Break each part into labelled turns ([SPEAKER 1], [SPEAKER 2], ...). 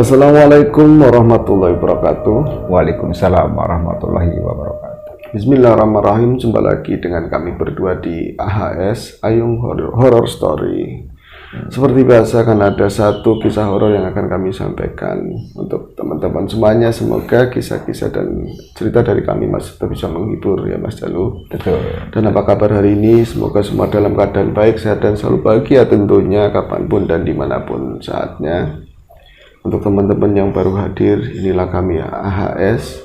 [SPEAKER 1] Assalamualaikum warahmatullahi wabarakatuh.
[SPEAKER 2] Waalaikumsalam warahmatullahi wabarakatuh.
[SPEAKER 1] Bismillahirrahmanirrahim. Jumpa lagi dengan kami berdua di AHS Ayung Horror Story. Seperti biasa akan ada satu kisah horor yang akan kami sampaikan untuk teman-teman semuanya. Semoga kisah-kisah dan cerita dari kami Mas bisa menghibur ya Mas Jalu.
[SPEAKER 2] Betul.
[SPEAKER 1] Dan apa kabar hari ini? Semoga semua dalam keadaan baik, sehat dan selalu bahagia tentunya kapanpun dan dimanapun saatnya. Untuk teman-teman yang baru hadir, inilah kami ya, AHS.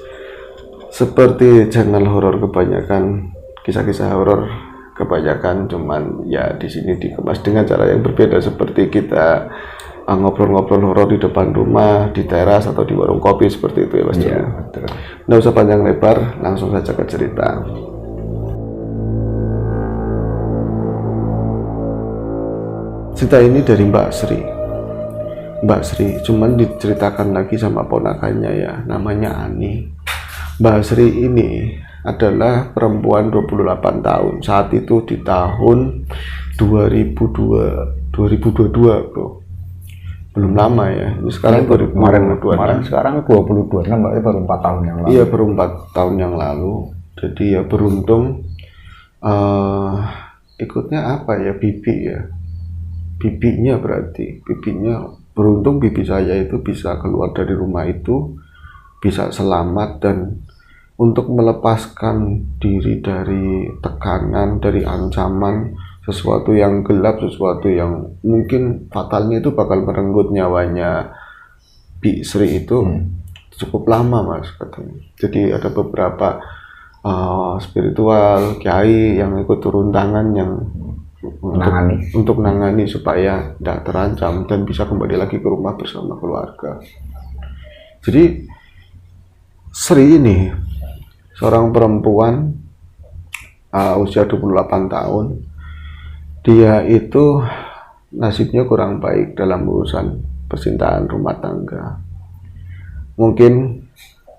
[SPEAKER 1] Seperti channel horor kebanyakan, kisah-kisah horor kebanyakan, cuman ya di sini dikemas dengan cara yang berbeda, seperti kita ngobrol-ngobrol horor di depan rumah, di teras atau di warung kopi seperti itu ya Mas.
[SPEAKER 2] Iya, betul.
[SPEAKER 1] Nggak usah panjang lebar, langsung saja ke cerita. Cerita ini dari Mbak Sri, cuman diceritakan lagi sama ponakannya ya, namanya Ani. Mbak Sri ini adalah perempuan 28 tahun, saat itu di tahun 2022 bro, belum lama ya, ini sekarang
[SPEAKER 2] kemarin sekarang 22, kan berarti baru 4 tahun yang lalu.
[SPEAKER 1] Iya, baru 4 tahun yang lalu. Jadi ya beruntung ikutnya apa ya, bibinya beruntung bibi saya itu bisa keluar dari rumah itu, bisa selamat, dan untuk melepaskan diri dari tekanan, dari ancaman sesuatu yang gelap, sesuatu yang mungkin fatalnya itu bakal merenggut nyawanya Bi Sri itu cukup lama Mas katanya. Jadi ada beberapa spiritual kiai yang ikut turun tangan yang untuk nangani supaya tidak terancam dan bisa kembali lagi ke rumah bersama keluarga. Jadi Sri ini seorang perempuan usia 28 tahun. Dia itu nasibnya kurang baik dalam urusan percintaan rumah tangga. Mungkin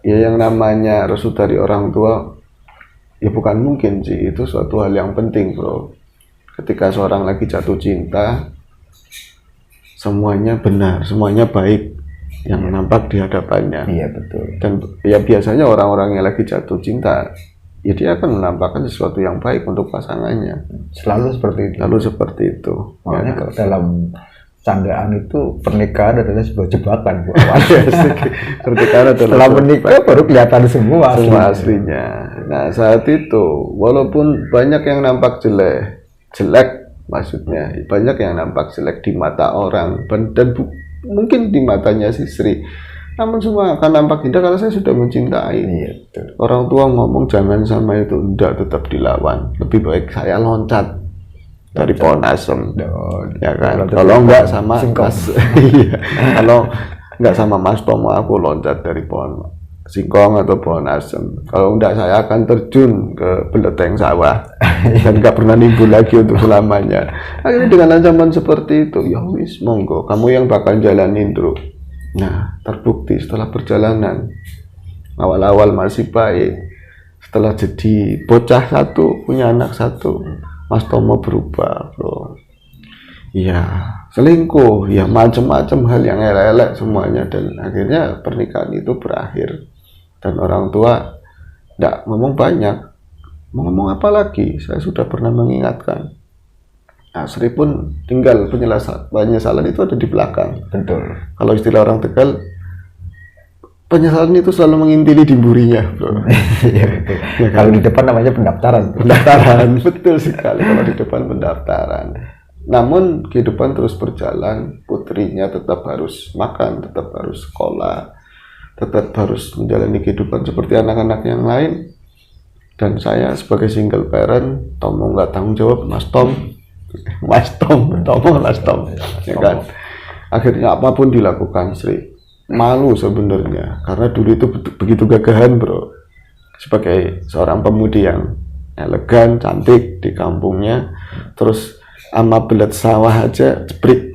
[SPEAKER 1] ya yang namanya restu dari orang tua ya bukan mungkin sih, itu suatu hal yang penting bro. Ketika seorang lagi jatuh cinta, semuanya benar, semuanya baik yang nampak di hadapannya.
[SPEAKER 2] Iya betul.
[SPEAKER 1] Dan ya biasanya orang-orang yang lagi jatuh cinta, ya dia akan menampakkan sesuatu yang baik untuk pasangannya.
[SPEAKER 2] Selalu seperti itu.
[SPEAKER 1] Lalu seperti itu.
[SPEAKER 2] Makanya ya, dalam candaan itu pernikahan adalah sebuah jebakan.
[SPEAKER 1] Pernikahan adalah
[SPEAKER 2] setelah menikah baru kelihatan semua
[SPEAKER 1] aslinya. Nah saat itu walaupun banyak yang nampak jelek maksudnya, banyak yang nampak jelek di mata orang dan mungkin di matanya si Sri, namun semua akan nampak indah karena saya sudah mencintai.
[SPEAKER 2] Iya,
[SPEAKER 1] orang tua ngomong jangan sama itu, enggak, tetap dilawan. Lebih baik saya loncat dari pohon asem, ya kan. Kalau enggak sama Mas, kalau enggak sama Mas Tomo, aku loncat dari pohon singkong atau pohon asem. Kalau enggak saya akan terjun ke beleteng sawah dan enggak pernah nimbul lagi untuk selamanya. Akhirnya dengan ancaman seperti itu, ya wis monggo kamu yang bakal jalanin bro. Nah terbukti setelah perjalanan, awal-awal masih baik, setelah jadi bocah satu, punya anak satu, Mas Tomo berubah bro. Iya, selingkuh, ya macam-macam hal yang elek-elek semuanya, dan akhirnya pernikahan itu berakhir. Dan orang tua tidak ngomong banyak, mau ngomong apa lagi, saya sudah pernah mengingatkan. Nah, Sri pun tinggal penyesalan itu ada di belakang.
[SPEAKER 2] Betul.
[SPEAKER 1] Kalau istilah orang Tegal, penyesalan itu selalu mengintili di burinya bro.
[SPEAKER 2] Ya, betul. Ya, kalau di depan namanya pendaftaran.
[SPEAKER 1] Betul sekali, kalau di depan pendaftaran. Namun kehidupan terus berjalan, putrinya tetap harus makan, tetap harus sekolah, tetap harus menjalani kehidupan seperti anak-anak yang lain. Dan saya sebagai single parent, Tomo nggak tanggung jawab, Tomo, ya kan. Akhirnya apapun dilakukan Sri. Malu sebenarnya, karena dulu itu begitu gagahan bro. Sebagai seorang pemudi yang elegan, cantik di kampungnya, terus sama belet sawah aja jebrik,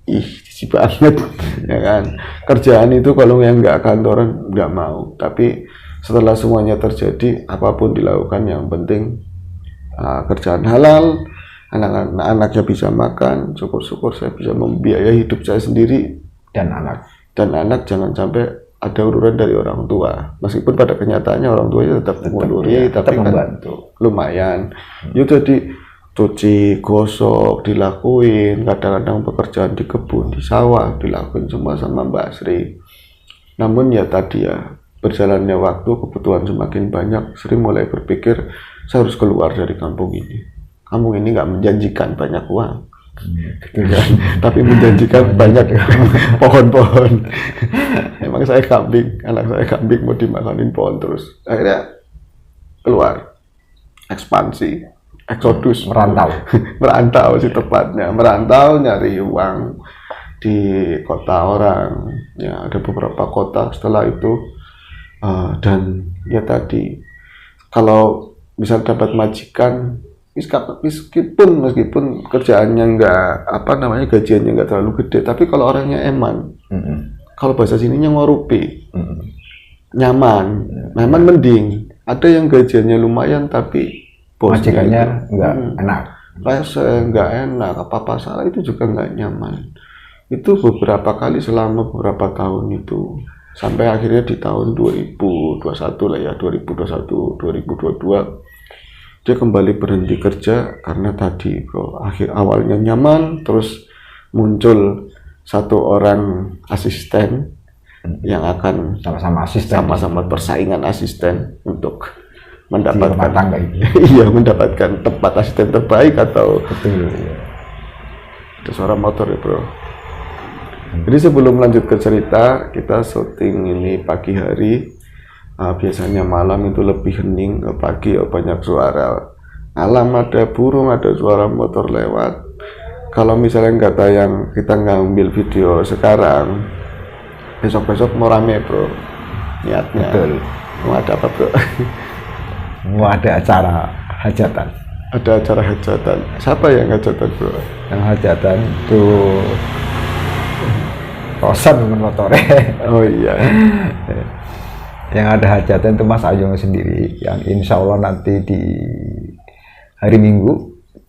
[SPEAKER 1] jijik banget ya kan. Kerjaan itu kalau yang nggak kantoran nggak mau, tapi setelah semuanya terjadi apapun dilakukan yang penting kerjaan halal, anak-anaknya bisa makan, syukur-syukur saya bisa membiayai hidup saya sendiri
[SPEAKER 2] dan anak.
[SPEAKER 1] dan anak jangan sampai ada urunan dari orang tua, meskipun pada kenyataannya orang tuanya tetap menguluri, tapi kan
[SPEAKER 2] membantu.
[SPEAKER 1] Lumayan. Ya jadi cuci, gosok dilakuin, kadang-kadang pekerjaan di kebun, di sawah dilakuin semua sama Mbak Sri. Namun ya tadi ya, berjalannya waktu, kebutuhan semakin banyak, Sri mulai berpikir saya harus keluar dari kampung ini. Kampung ini nggak menjanjikan banyak uang, tapi menjanjikan banyak pohon-pohon. Emang saya kambing, anak saya kambing mau dimakanin pohon terus. Akhirnya keluar, ekspansi, eksodus, merantau sih tepatnya, merantau nyari uang di kota orang. Ya ada beberapa kota setelah itu, dan ya tadi kalau bisa dapat majikan, meskipun kerjaannya gajiannya nggak terlalu gede, tapi kalau orangnya eman, kalau bahasa sininya ngorupi, nyaman mending. Ada yang gajiannya lumayan tapi
[SPEAKER 2] majikannya nggak enak,
[SPEAKER 1] nggak enak, apa salah itu juga nggak nyaman. Itu beberapa kali selama beberapa tahun itu, sampai akhirnya di tahun 2021 lah ya, 2022 dia kembali berhenti kerja karena tadi bro, awalnya nyaman, terus muncul satu orang asisten yang akan sama-sama persaingan asisten untuk mendapatkan mendapatkan tempat asisten terbaik atau ada suara motor ya bro. Jadi sebelum lanjut ke cerita, kita syuting ini pagi hari. Biasanya malam itu lebih hening, ke pagi banyak suara alam, ada burung, ada suara motor lewat. Kalau misalnya nggak tayang, kita ngambil video sekarang, besok mau rame bro, niatnya.
[SPEAKER 2] Betul.
[SPEAKER 1] Mau ada apa bro?
[SPEAKER 2] Mau ada acara hajatan.
[SPEAKER 1] Ada acara hajatan. Siapa yang hajatan bro?
[SPEAKER 2] Yang hajatan tuh Rosan dengan motornya.
[SPEAKER 1] Oh iya.
[SPEAKER 2] Yang ada hajatan itu Mas Ayung sendiri, yang insya Allah nanti di hari Minggu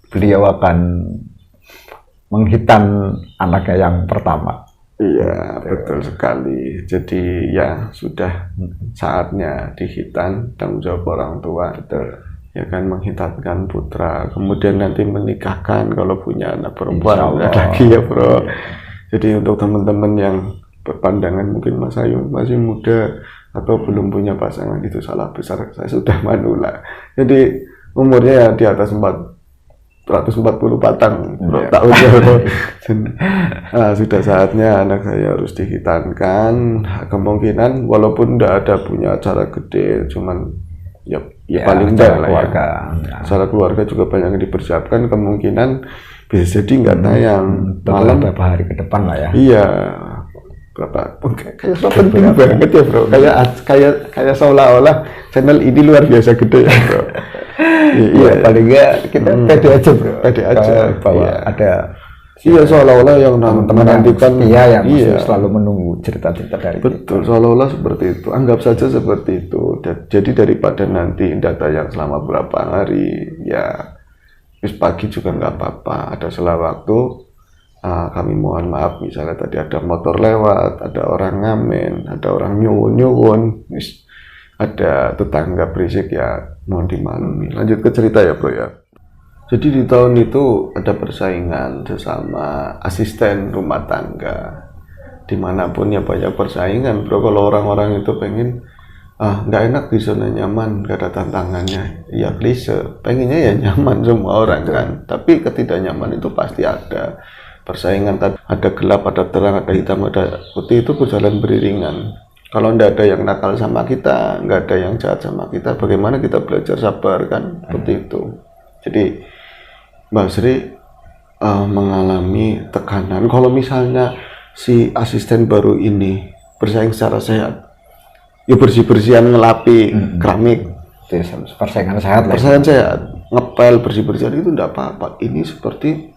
[SPEAKER 2] beliau akan menghitan anaknya yang pertama.
[SPEAKER 1] Iya, betul sekali. Jadi ya sudah saatnya dihitan, tanggung jawab orang tua.
[SPEAKER 2] Betul.
[SPEAKER 1] Ya kan, menghitankan putra, kemudian nanti menikahkan kalau punya anak perempuan lagi ya bro. Jadi untuk teman-teman yang berpandangan mungkin Mas Ayu masih muda atau belum punya pasangan, itu salah besar. Saya sudah manula. Jadi umurnya ya di atas 440 batang tahun ya. Sudah saatnya anak saya harus dihitankan. Kemungkinan walaupun tidak ada punya acara gede, cuman ya paling enggak lah keluarga. Secara keluarga juga banyak yang dipersiapkan. Kemungkinan bisa jadi nggak tayang malam
[SPEAKER 2] beberapa hari ke depan lah ya.
[SPEAKER 1] Iya, kayak penting banget ya bro. Kayak seolah-olah channel ini luar biasa gede ya bro.
[SPEAKER 2] Iya, paling nggak kita pede aja bro.
[SPEAKER 1] Pede aja
[SPEAKER 2] bahwa ada.
[SPEAKER 1] Iya, seolah-olah yang teman-teman nantikan
[SPEAKER 2] yang selalu menunggu cerita-cerita dari
[SPEAKER 1] betul kita. Seolah-olah seperti itu, anggap saja seperti itu. Jadi daripada nanti data yang selama berapa hari, ya pagi juga nggak apa-apa, ada sela waktu. Kami mohon maaf misalnya tadi ada motor lewat, ada orang ngamen, ada orang nyuwun, ada tetangga berisik, ya mohon dimaklumi. Lanjut ke cerita ya bro ya. Jadi di tahun itu ada persaingan sesama asisten rumah tangga. Dimanapun ya banyak persaingan bro. Kalau orang-orang itu pengen nggak enak di zona nyaman, gak ada tantangannya. Ya klise, pengennya ya nyaman semua orang kan. Tapi ketidaknyaman itu pasti ada. Persaingan ada gelap, ada terang, ada hitam, ada putih, itu berjalan beriringan. Kalau nggak ada yang nakal sama kita, nggak ada yang jahat sama kita, bagaimana kita belajar sabar kan? Seperti itu. Jadi Mbak Sri mengalami tekanan. Kalau misalnya si asisten baru ini bersaing secara sehat, ya bersih-bersihan ngelapi keramik,
[SPEAKER 2] persaingan sehat,
[SPEAKER 1] ngepel bersih-bersihan itu enggak apa-apa. Ini seperti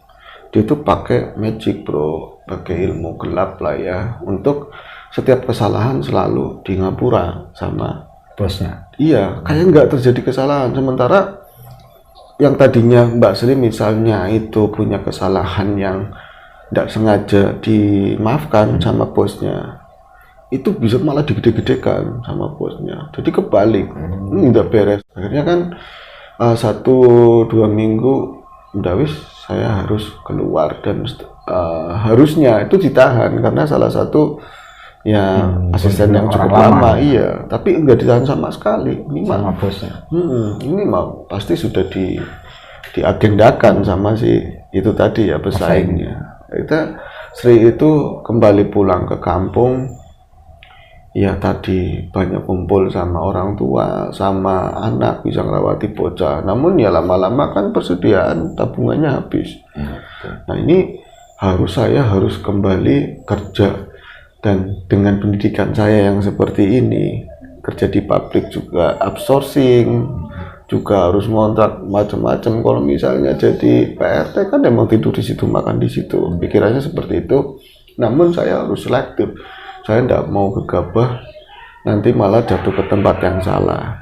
[SPEAKER 1] dia tuh pakai magic bro, pakai ilmu gelap lah ya, untuk setiap kesalahan selalu di ngapura sama
[SPEAKER 2] bosnya.
[SPEAKER 1] Iya, kayak nggak terjadi kesalahan. Sementara yang tadinya Mbak Sri misalnya itu punya kesalahan yang tidak sengaja dimaafkan sama bosnya, itu bisa malah digede-gedekan sama bosnya. Jadi kebalik, nggak beres. Akhirnya kan 1-2 minggu udah wis saya harus keluar dan harusnya itu ditahan karena salah satu ya asisten yang cukup lama, iya, tapi enggak ditahan sama sekali. Ini
[SPEAKER 2] sama bosnya.
[SPEAKER 1] Ini mau pasti sudah diagendakan sama si itu tadi ya pesaingnya. Sri itu kembali pulang ke kampung, ya tadi banyak kumpul sama orang tua, sama anak, bisa ngerawati bocah. Namun ya lama-lama kan persediaan tabungannya habis. Nah ini saya harus kembali kerja, dan dengan pendidikan saya yang seperti ini, kerja di pabrik juga outsourcing, juga harus ngontrak macam-macam. Kalau misalnya jadi PRT kan emang tidur di situ, makan di situ, pikirannya seperti itu. Namun saya harus selektif, saya tidak mau gegabah nanti malah jatuh ke tempat yang salah.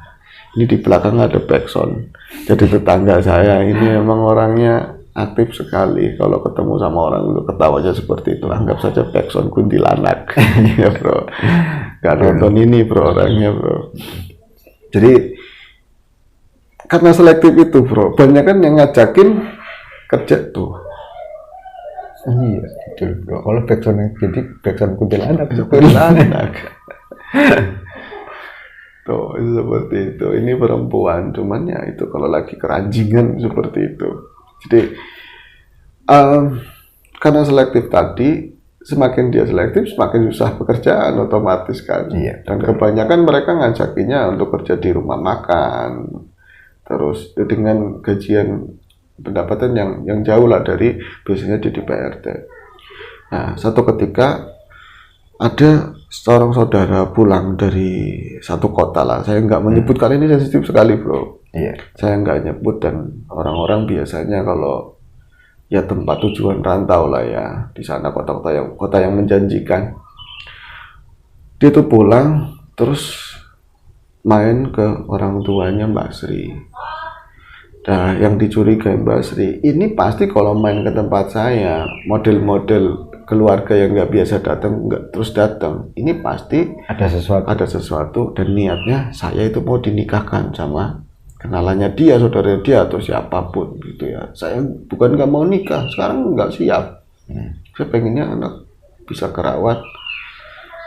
[SPEAKER 1] Ini di belakang ada backsound, jadi tetangga saya ini emang orangnya aktif sekali. Kalau ketemu sama orang itu ketawanya seperti itu, anggap saja backsound kuntilanak. Ya bro, gak nonton ini bro orangnya bro. Jadi karena selektif itu bro, banyak kan yang ngajakin kerja tuh.
[SPEAKER 2] Iya betul bro, kalau backsound jadi backsound kuntilanak.
[SPEAKER 1] Tuh itu seperti itu. Ini perempuan, cuman ya itu kalau lagi keranjingan seperti itu. Jadi karena selektif tadi, semakin dia selektif semakin susah pekerjaan otomatis kan.
[SPEAKER 2] Iya,
[SPEAKER 1] dan kebanyakan mereka ngajakinya untuk kerja di rumah makan, terus dengan gajian pendapatan yang jauh lah dari biasanya jadi PRT. Nah, satu ketika ada seorang saudara pulang dari satu kota lah, saya nggak menyebut kali ini sensitif sekali bro.
[SPEAKER 2] Iya.
[SPEAKER 1] Saya nggak nyebut, dan orang-orang biasanya kalau ya tempat tujuan rantau lah ya, di sana kota yang menjanjikan. Dia tuh pulang terus main ke orang tuanya Mbak Sri. Nah, yang dicurigai Mbak Sri ini pasti kalau main ke tempat saya, model-model keluarga yang nggak biasa datang, nggak terus datang, ini pasti ada sesuatu dan niatnya saya itu mau dinikahkan sama kenalannya dia, saudara dia atau siapapun gitu ya. Saya bukan nggak mau nikah, sekarang nggak siap. Saya pengennya anak bisa kerawat.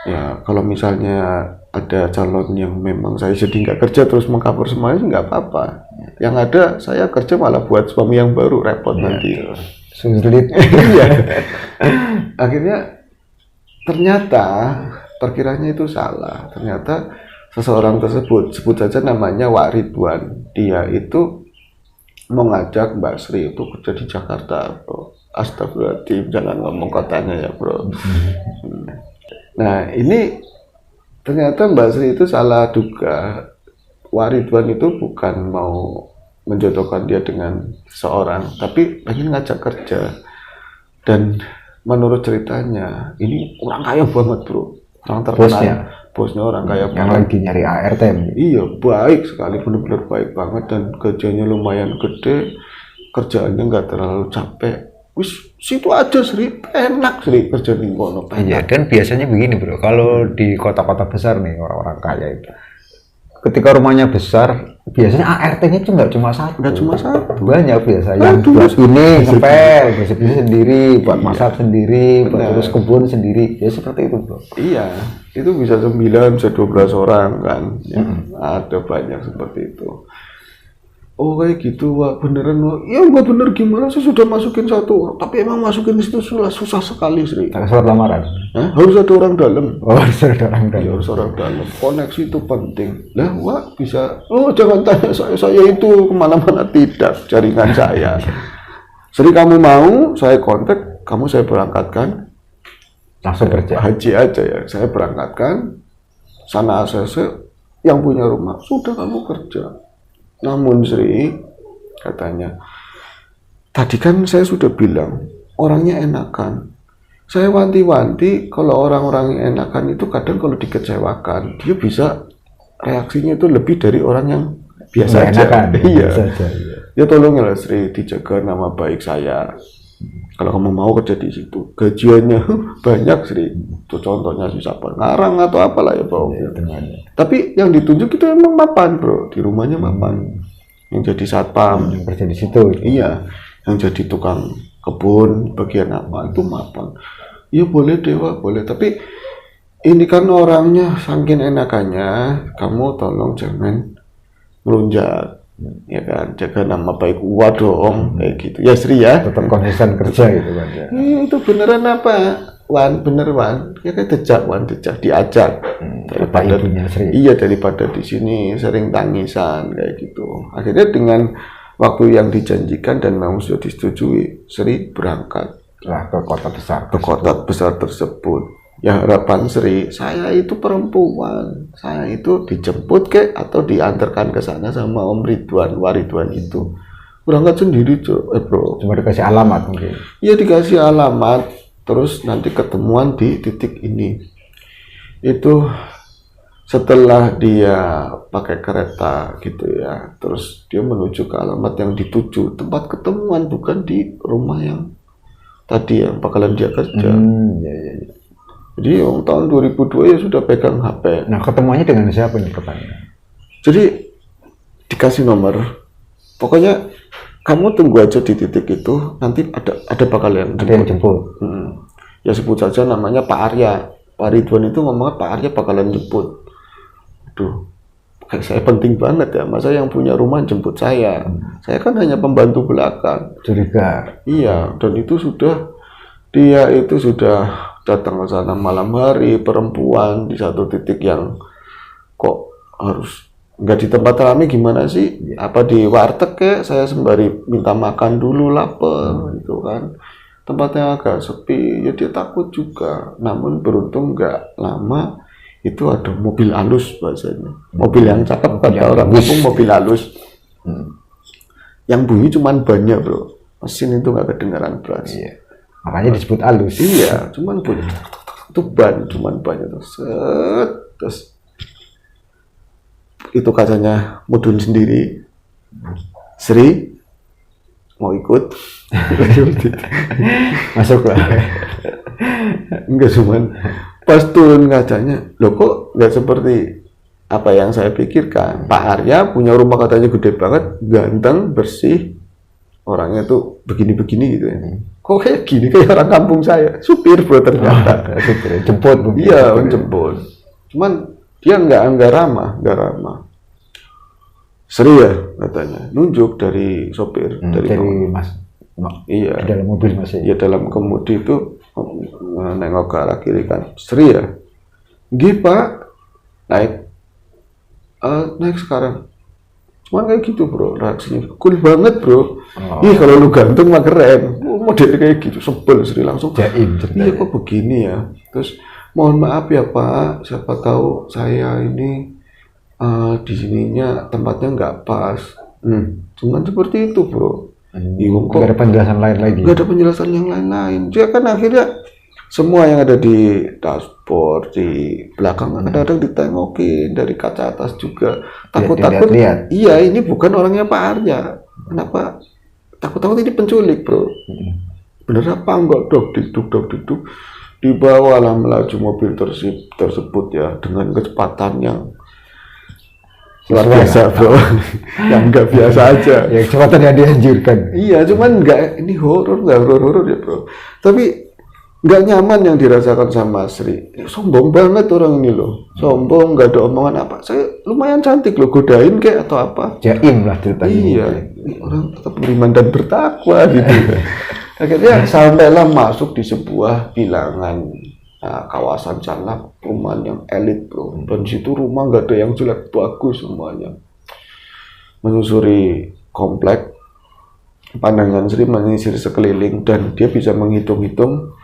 [SPEAKER 1] Ya kalau misalnya ada calon yang memang saya jadi nggak kerja terus mengcover semuanya nggak apa-apa. Yang ada saya kerja malah buat suami yang baru, repot nanti.
[SPEAKER 2] Sulit.
[SPEAKER 1] Iya. Akhirnya ternyata perkiranya itu salah. Ternyata seseorang tersebut, sebut saja namanya Wak Ridwan, dia itu mengajak Mbak Sri itu kerja di Jakarta bro. Astagfirullahaladzim, jangan ngomong kotanya ya bro. Nah ini ternyata Mbak Sri itu salah duga. Wak Ridwan itu bukan mau menjodohkan dia dengan seorang, tapi pengen ngajak kerja. Dan menurut ceritanya ini orang kaya banget bro, orang terkenal. Bosnya orang kaya
[SPEAKER 2] yang
[SPEAKER 1] banget,
[SPEAKER 2] lagi nyari ART.
[SPEAKER 1] Iya baik sekali, benar-benar baik banget, dan gajinya lumayan gede, kerjaannya nggak terlalu capek. Wis situ aja Sri, enak Sri kerja di kono.
[SPEAKER 2] Iya, dan biasanya begini bro, kalau di kota-kota besar nih orang-orang kaya itu, ketika rumahnya besar, biasanya ART-nya itu nggak cuma satu, banyak biasanya. Yang buat ini ngepel, bersih-bersih sendiri, buat masak sendiri, buat terus kebun sendiri, ya seperti itu bro.
[SPEAKER 1] Iya, itu bisa 9, bisa 12 orang kan, ya, ada banyak seperti itu. Oh kayak gitu Wak, beneran Wak? Ya nggak bener gimana, saya sudah masukin 1 orang, tapi emang masukin itu susah sekali Sri.
[SPEAKER 2] Surat lamaran?
[SPEAKER 1] Harus ada orang dalam.
[SPEAKER 2] Oh harus ada orang dalam.
[SPEAKER 1] Ya, harus orang dalam, koneksi itu penting. Lah Wak bisa, jangan tanya saya itu kemana-mana, tidak, jaringan saya. Sri kamu mau, saya kontak, kamu saya berangkatkan.
[SPEAKER 2] Langsung kerja.
[SPEAKER 1] Haji aja ya, saya berangkatkan, sana ACC, yang punya rumah, sudah kamu kerja. Namun Sri, katanya, tadi kan saya sudah bilang, orangnya enakan. Saya wanti-wanti, kalau orang-orang yang enakan itu kadang kalau dikecewakan, dia bisa reaksinya itu lebih dari orang yang biasa aja. Iya. Ya tolonglah Sri, dijaga nama baik saya. Kalau kamu mau kerja di situ, gajiannya banyak Sri, 7 itu contohnya susah ngarang atau apalah ya bro. Tapi yang ditunjuk itu emang mapan bro, di rumahnya mapan. Yang jadi satpam,
[SPEAKER 2] yang kerja di situ.
[SPEAKER 1] Iya, yang jadi tukang kebun bagian apa itu mapan. Iya boleh dewa boleh, tapi ini kan orangnya saking enakannya, kamu tolong jangan melunjak, ya kan, jaga nama baik gua dong, kayak gitu. Ya Sri ya.
[SPEAKER 2] Tetap konsisten kerja gitu kan ya.
[SPEAKER 1] Itu beneran apa? Wan, bener Wan. Ya kayak dejak Wan, dejak diajak. Daripada
[SPEAKER 2] ibunya Sri.
[SPEAKER 1] Iya daripada di sini sering tangisan kayak gitu. Akhirnya dengan waktu yang dijanjikan dan memang sudah disetujui, Sri berangkat
[SPEAKER 2] ke kota besar.
[SPEAKER 1] Ke kota besar tersebut. Ya harapan Sri, saya itu perempuan, saya itu dijemput atau diantarkan ke sana sama Om Ridwan, Waridwan itu. Berangkat sendiri bro.
[SPEAKER 2] Cuma dikasih alamat mungkin.
[SPEAKER 1] Iya dikasih alamat, terus nanti ketemuan di titik ini. Itu setelah dia pakai kereta gitu ya, terus dia menuju ke alamat yang dituju, tempat ketemuan bukan di rumah yang tadi yang bakalan dia kerja.
[SPEAKER 2] Iya.
[SPEAKER 1] Jadi tahun 2002 ya sudah pegang HP.
[SPEAKER 2] Nah ketemuannya dengan siapa nih pertanyaan?
[SPEAKER 1] Jadi dikasih nomor, pokoknya kamu tunggu aja di titik itu, nanti ada bakal yang jemput.
[SPEAKER 2] Ada yang jemput.
[SPEAKER 1] Ya sebut saja namanya Pak Arya. Pak Ridwan itu ngomongnya Pak Arya bakalan jemput. Aduh, kayak saya penting banget ya, masa yang punya rumah jemput saya. Saya kan hanya pembantu belakang.
[SPEAKER 2] Curiga.
[SPEAKER 1] Iya, dan itu dia itu sudah datang ke sana malam hari, perempuan di satu titik yang kok harus nggak di tempat ramai gimana sih? Apa di warteg saya sembari minta makan dulu lapar gitu kan. Tempatnya agak sepi, ya dia takut juga. Namun beruntung nggak lama itu ada mobil halus bahasanya. Mobil yang cakep kata orang kampung, mobil halus. Yang bunyi cuman banyak bro. Mesin itu nggak kedengaran beras.
[SPEAKER 2] Iya. Makanya disebut halus.
[SPEAKER 1] Iya, cuman bunyi itu cuman banyak terus itu kacanya mudun sendiri. Sri mau ikut
[SPEAKER 2] masuk lah.
[SPEAKER 1] Enggak, cuman pas turun kacanya loh kok nggak seperti apa yang saya pikirkan. Pak Arya punya rumah katanya gede banget, ganteng, bersih, orangnya tuh begini-begini gitu ya. Kok kayak gini, kayak orang kampung saya, supir bro ternyata.
[SPEAKER 2] Supir jemput.
[SPEAKER 1] Iya, jemput. Cuman dia nggak ramah. Seri ya katanya, nunjuk dari sopir, dari
[SPEAKER 2] mas.
[SPEAKER 1] Iya.
[SPEAKER 2] Di dalam mobil masih.
[SPEAKER 1] Iya dalam kemudi itu nengok ke arah kiri kan, Seri ya. Gih Pak, naik sekarang. Cuman kayak gitu bro, reaksinya cool banget bro. Ih kalau lu ganteng mah keren. Model kayak gitu, sebel Sri langsung.
[SPEAKER 2] Jaim.
[SPEAKER 1] Iya kok begini ya. Terus mohon maaf ya Pak, siapa tahu saya ini di sininya tempatnya nggak pas. Cuman seperti itu bro.
[SPEAKER 2] Kok nggak ada penjelasan lain lagi?
[SPEAKER 1] Nggak ada penjelasan yang lain-lain. Dia kan akhirnya semua yang ada di dashboard di belakang kadang-kadang ditengokin dari kaca atas juga. Takut-takut. Iya ini bukan orangnya Pak Arya. Kenapa? Takut-takut ini penculik bro. Bener apa enggak dok diduk. Dibawalah melaju mobil tersebut ya dengan kecepatan yang luar biasa bro. Yang nggak biasa aja.
[SPEAKER 2] Ya kecepatan yang dianjurkan.
[SPEAKER 1] Iya cuman nggak, ini nggak horor ya bro. Tapi nggak nyaman yang dirasakan sama Sri. Sombong banget orang ini loh. Sombong, nggak ada omongan apa. Saya lumayan cantik loh, godain kayak atau apa.
[SPEAKER 2] Jaim lah ceritanya.
[SPEAKER 1] Iya, orang tetap beriman dan bertakwa gitu. Akhirnya sampailah masuk di sebuah bilangan kawasan sana, perumahan yang elit bro. Dan situ rumah nggak ada yang jelek, bagus semuanya. Menyusuri komplek, pandangan Sri menyisir sekeliling dan dia bisa menghitung-hitung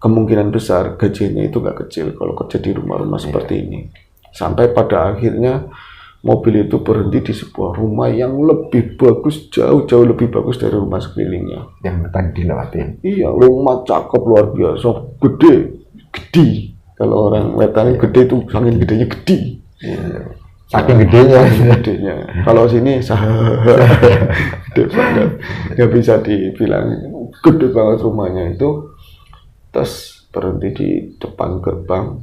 [SPEAKER 1] kemungkinan besar gajinya itu nggak kecil kalau kerja di rumah-rumah seperti ini. Sampai pada akhirnya mobil itu berhenti di sebuah rumah yang lebih bagus, jauh lebih bagus dari rumah sekelilingnya.
[SPEAKER 2] Yang tadi dilewatin.
[SPEAKER 1] Iya, rumah cakep luar biasa, gede. Kalau orang wetan gede itu saking gedenya gede.
[SPEAKER 2] Saking gedenya.
[SPEAKER 1] Kalau sini gede banget, nggak bisa dibilang gede banget rumahnya itu. Terus berhenti di depan gerbang.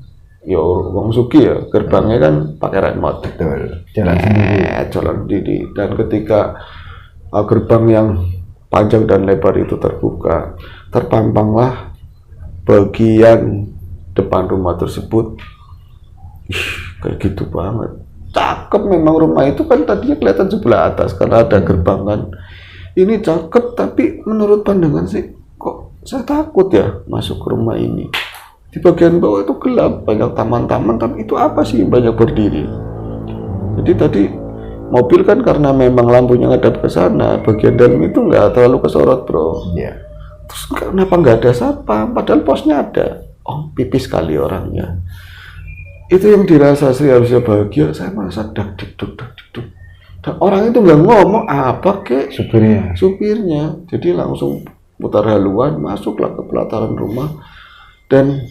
[SPEAKER 1] Ya wong suki ya, gerbangnya kan pakai remote.
[SPEAKER 2] Betul. Jalan
[SPEAKER 1] sendiri. Dan ketika gerbang yang panjang dan lebar itu terbuka, terpampanglah bagian depan rumah tersebut. Kayak gitu banget. Cakep memang rumah itu kan tadinya kelihatan sebelah atas karena ada gerbang kan. Ini cakep tapi menurut pandangan sih kok saya takut ya masuk ke rumah ini. Di bagian bawah itu gelap, banyak taman-taman, tapi itu apa sih banyak berdiri. Jadi tadi mobil kan karena memang lampunya ngadap ke sana, bagian dalam itu nggak terlalu kesorot bro.
[SPEAKER 2] Yeah.
[SPEAKER 1] Terus kenapa nggak ada satpam? Padahal posnya ada. Oh pipis sekali orangnya. Itu yang dirasa sih harusnya bahagia. Saya merasa dak dikduk. Dan orang itu nggak ngomong apa kek supirnya. Jadi langsung putar haluan, masuklah ke pelataran rumah dan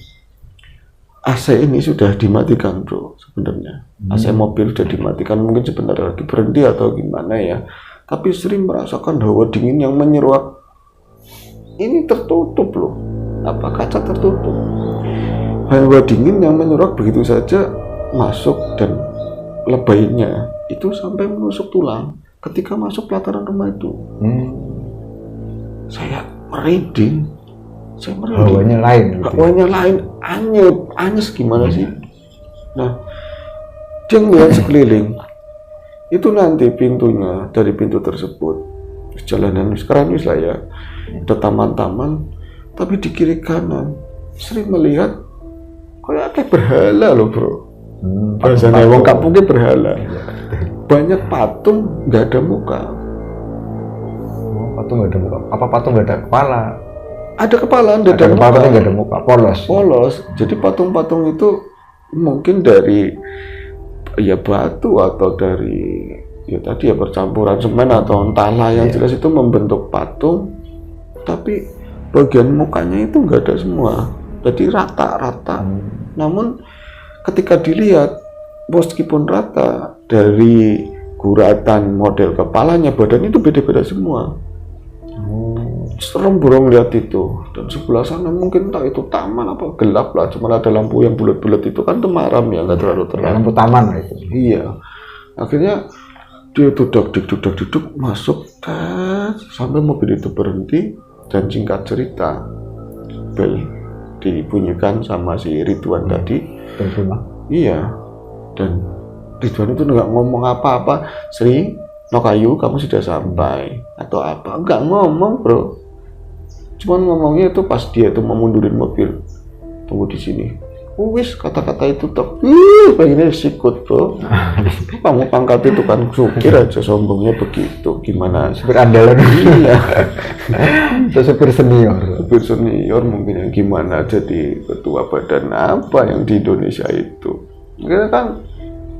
[SPEAKER 1] AC ini sudah dimatikan bro sebenarnya. AC mobil sudah dimatikan, mungkin sebentar lagi berhenti atau gimana ya. Tapi sering merasakan hawa dingin yang menyeruak. Ini tertutup loh, apa kaca tertutup. Hawa dingin yang menyeruak begitu saja masuk dan lebaynya itu sampai menusuk tulang ketika masuk pelataran rumah itu. Saya merinding.
[SPEAKER 2] Hawanya
[SPEAKER 1] lain, anyes gimana sih? Nah, dia ngeliat sekeliling. Itu nanti pintunya dari pintu tersebut jalanan sekarang lah ya, ada taman-taman, tapi di kiri kanan sering melihat kayak berhala loh bro. Biasanya wong kampungnya berhala. Banyak patung nggak ada muka.
[SPEAKER 2] Patung nggak ada muka. Apa patung nggak ada kepala?
[SPEAKER 1] Ada kepala, ada
[SPEAKER 2] kepala tapi nggak ada muka. Polos.
[SPEAKER 1] Jadi patung-patung itu mungkin dari ya batu atau dari ya tadi ya percampuran semen atau entahlah yang jelas itu membentuk patung. Tapi bagian mukanya itu nggak ada semua. Jadi rata-rata. Namun ketika dilihat meskipun rata, dari guratan model kepalanya, badan itu beda-beda semua. Serem bro lihat itu. Dan sebelah sana mungkin tak itu taman apa gelap lah, cuma ada lampu yang bulat-bulat itu kan temaram ya, nggak terlalu terang.
[SPEAKER 2] Lampu taman itu.
[SPEAKER 1] Iya. Akhirnya dia duduk masuk sampai mobil itu berhenti dan singkat cerita bel dibunyikan sama si Ridwan tadi. Iya. Dan Ridwan itu nggak ngomong apa-apa. Sri, Nokayu, kamu sudah sampai atau apa? Nggak ngomong bro. Cuman ngomongnya itu pas dia tuh mau mundurin mobil. Tunggu di sini. Wis kata-kata itu tuh. Pengennya sikut bro. Kamu pangkat itu kan supir aja sombongnya begitu. Gimana?
[SPEAKER 2] Supir andalan.
[SPEAKER 1] Iya.
[SPEAKER 2] Supir senior.
[SPEAKER 1] Supir senior mungkin yang gimana jadi ketua badan apa yang di Indonesia itu. Karena kan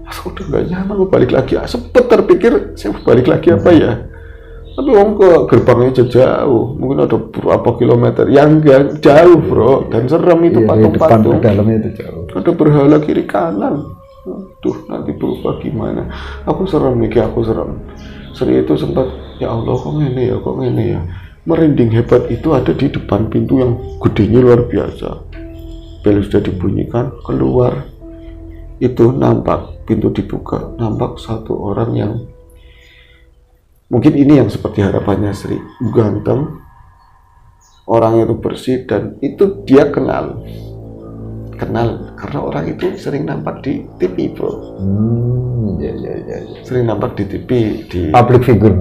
[SPEAKER 1] udah nggak nyaman mau balik lagi. Sempet terpikir saya mau balik lagi apa ya. Tapi wong ke gerbangnya jauh, mungkin ada berapa kilometer, yang enggak jauh bro, dan serem itu patung-patung.
[SPEAKER 2] Dalamnya itu jauh.
[SPEAKER 1] Ada berhala kiri kanan. Aduh, nanti berubah gimana? Aku serem nih, aku serem. Sri itu sempat, ya Allah kok ngene ya. Merinding hebat itu ada di depan pintu yang gedenya luar biasa. Bel sudah dibunyikan, keluar. Itu nampak pintu dibuka, nampak satu orang yang mungkin ini yang seperti harapannya Sri, ganteng, orangnya itu bersih dan itu dia kenal karena orang itu sering nampak di TV bro.
[SPEAKER 2] Ya.
[SPEAKER 1] Sering nampak di TV, di
[SPEAKER 2] public figure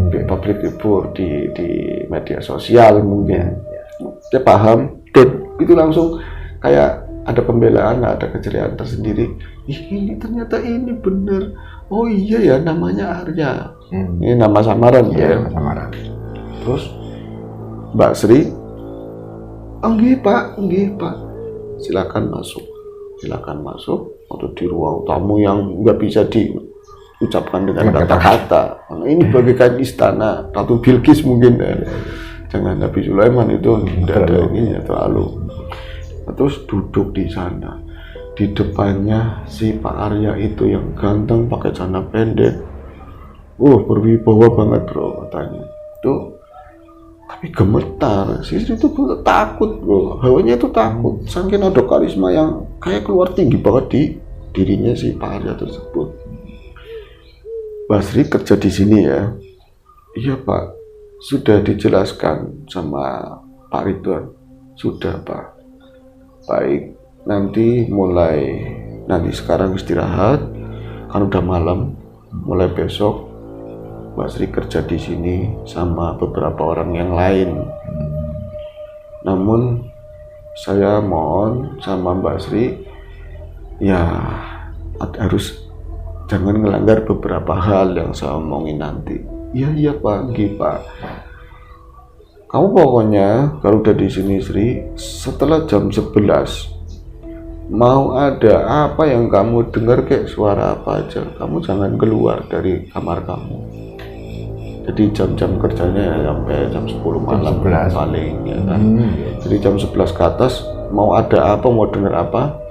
[SPEAKER 1] di media sosial mungkin. Dia paham dan itu langsung kayak ada pembelaan, ada keceriaan tersendiri. Ini ternyata ini bener. Oh iya ya, namanya Arya. Ini nama samaran ya.
[SPEAKER 2] Samaran.
[SPEAKER 1] Terus Mbak Sri, enggih Pak. Silakan masuk. Atau di ruang tamu yang nggak bisa diucapkan dengan kata-kata. Ini bagaikan istana Ratu Bilqis mungkin ya. Jangan Nabi Sulaiman itu tidak ada ininya terlalu. Terus duduk di sana. Di depannya si Pak Arya itu yang ganteng pakai celana pendek. Berwibawa banget bro katanya. Tuh. Tapi gemetar. Sri itu takut bro, hawanya itu takut, saking ada karisma yang kayak keluar tinggi banget di dirinya si Pak Arya tersebut. Mbak Sri kerja di sini ya? Iya Pak, sudah dijelaskan sama Pak Ridwan. Sudah Pak. Baik, nanti sekarang istirahat, kan udah malam. Mulai besok Mbak Sri kerja di sini sama beberapa orang yang lain. Namun saya mohon sama Mbak Sri, ya harus jangan melanggar beberapa hal yang saya omongin nanti. Iya Pak, Pak. Kamu pokoknya kalau udah di sini Sri, setelah jam 11 mau ada apa yang kamu dengar kayak suara apa aja, kamu jangan keluar dari kamar kamu. Jadi jam-jam kerjanya sampai jam 10 malam paling ya kan. Jadi jam 11 ke atas mau ada apa, mau dengar apa,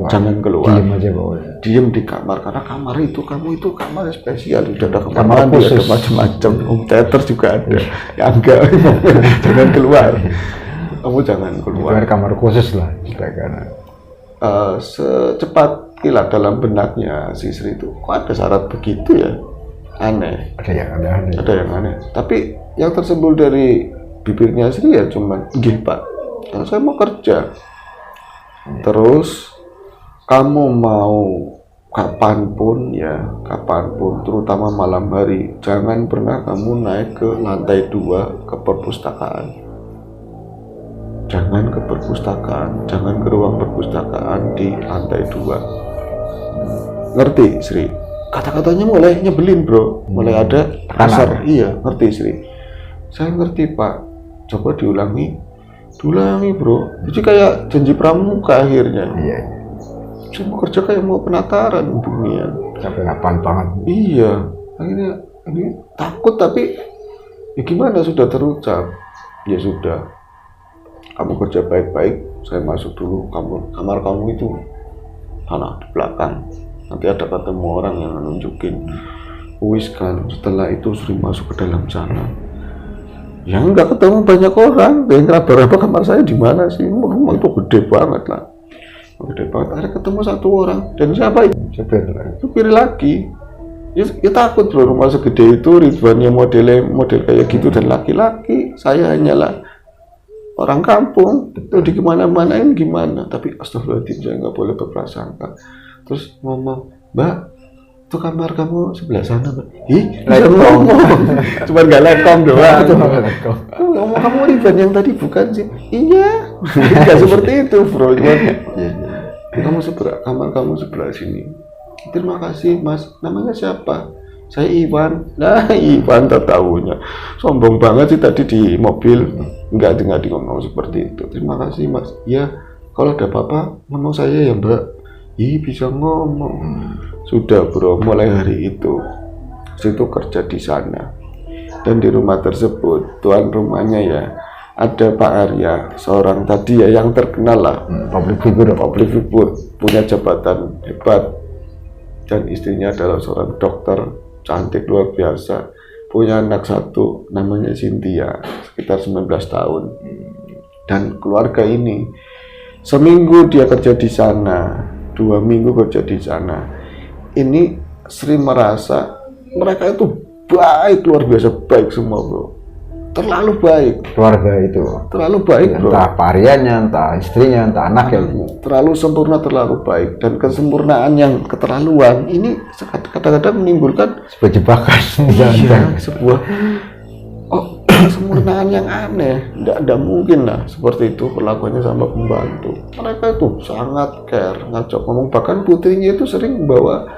[SPEAKER 1] jangan keluar.
[SPEAKER 2] Diam aja bawahnya.
[SPEAKER 1] Diam di kamar, karena kamar itu kamu itu kamar spesial, udah ada kamar mandi, ada macam-macam, home theater juga ada. Ya enggak, jangan keluar. Kamu jangan keluar.
[SPEAKER 2] Kamar khusus lah, karena
[SPEAKER 1] secepat kilat dalam benaknya si Sri itu, kok ada syarat begitu ya? Aneh. Ada yang aneh. Tapi yang tersembul dari bibirnya Sri ya cuman, "Nggih Pak, kalau saya mau kerja." Terus kamu mau kapanpun, terutama malam hari, jangan pernah kamu naik ke lantai 2 ke perpustakaan. Jangan ke perpustakaan, jangan ke ruang perpustakaan di lantai 2. Ngerti Sri? Kata-katanya mulai nyebelin bro, mulai ada kasar. Iya, ngerti Sri? Saya ngerti Pak, coba diulangi bro. Jadi kayak janji pramuka akhirnya.
[SPEAKER 2] Iya.
[SPEAKER 1] Saya mau kerja kayak mau penataran dunia.
[SPEAKER 2] Sampai ngapain banget.
[SPEAKER 1] Iya, akhirnya ini takut, tapi ya gimana, sudah terucap. Ya sudah, kamu kerja baik-baik, saya masuk dulu. Kamar kamu itu sana di belakang. Nanti ada ketemu orang yang nunjukin. Wis kan, setelah itu sering masuk ke dalam sana. Ya nggak ketemu banyak orang. Yang raba-raba kamar saya di mana sih? Rumah itu gede banget lah. Gede banget. Ada ketemu satu orang. Dan siapa itu? Supir lagi. Ya takut bro, rumah segede itu, Ridwannya model kayak gitu dan laki-laki. Saya hanyalah orang kampung. Itu di kemana-manain gimana? Tapi astagfirullahaladzim, saya nggak boleh berprasangka. Terus ngomong, "Mbak, itu kamar kamu sebelah sana Mbak." Ih, ngomong. Cuma nggak lekong doang. Ngomong, "Kamu Ridwan yang tadi bukan sih?" Iya. Nggak seperti itu bro. Kamu kamar kamu sebelah sini. Terima kasih Mas. Namanya siapa? Saya Iwan. Nah Iwan tahunya. Sombong banget sih tadi di mobil. Nggak ngomong seperti itu. Terima kasih Mas. Ya, kalau ada apa-apa ngomong saya ya Mbak. Ih, bisa ngomong. Sudah bro, mulai hari itu situ kerja di sana. Dan di rumah tersebut tuan rumahnya ya ada Pak Arya, seorang tadi ya yang terkenal lah, public figure, punya jabatan hebat, dan istrinya adalah seorang dokter cantik luar biasa, punya anak satu namanya Cynthia, sekitar 19 tahun. Dan keluarga ini seminggu dia kerja di sana, 2 minggu kerja di sana. Ini Sri merasa mereka itu baik, luar biasa baik semua bro. Terlalu baik.
[SPEAKER 2] Keluarga itu
[SPEAKER 1] terlalu baik bro.
[SPEAKER 2] Entah pariannya, entah istrinya, entah anaknya.
[SPEAKER 1] Terlalu sempurna, terlalu baik. Dan kesempurnaan yang keterlaluan ini kadang-kadang menimbulkan
[SPEAKER 2] sebuah jebakan.
[SPEAKER 1] Iya, sebuah kesempurnaan yang aneh. Tidak mungkin lah seperti itu perlakuannya sama pembantu. Mereka itu sangat care, ngajak ngomong. Bahkan putrinya itu sering membawa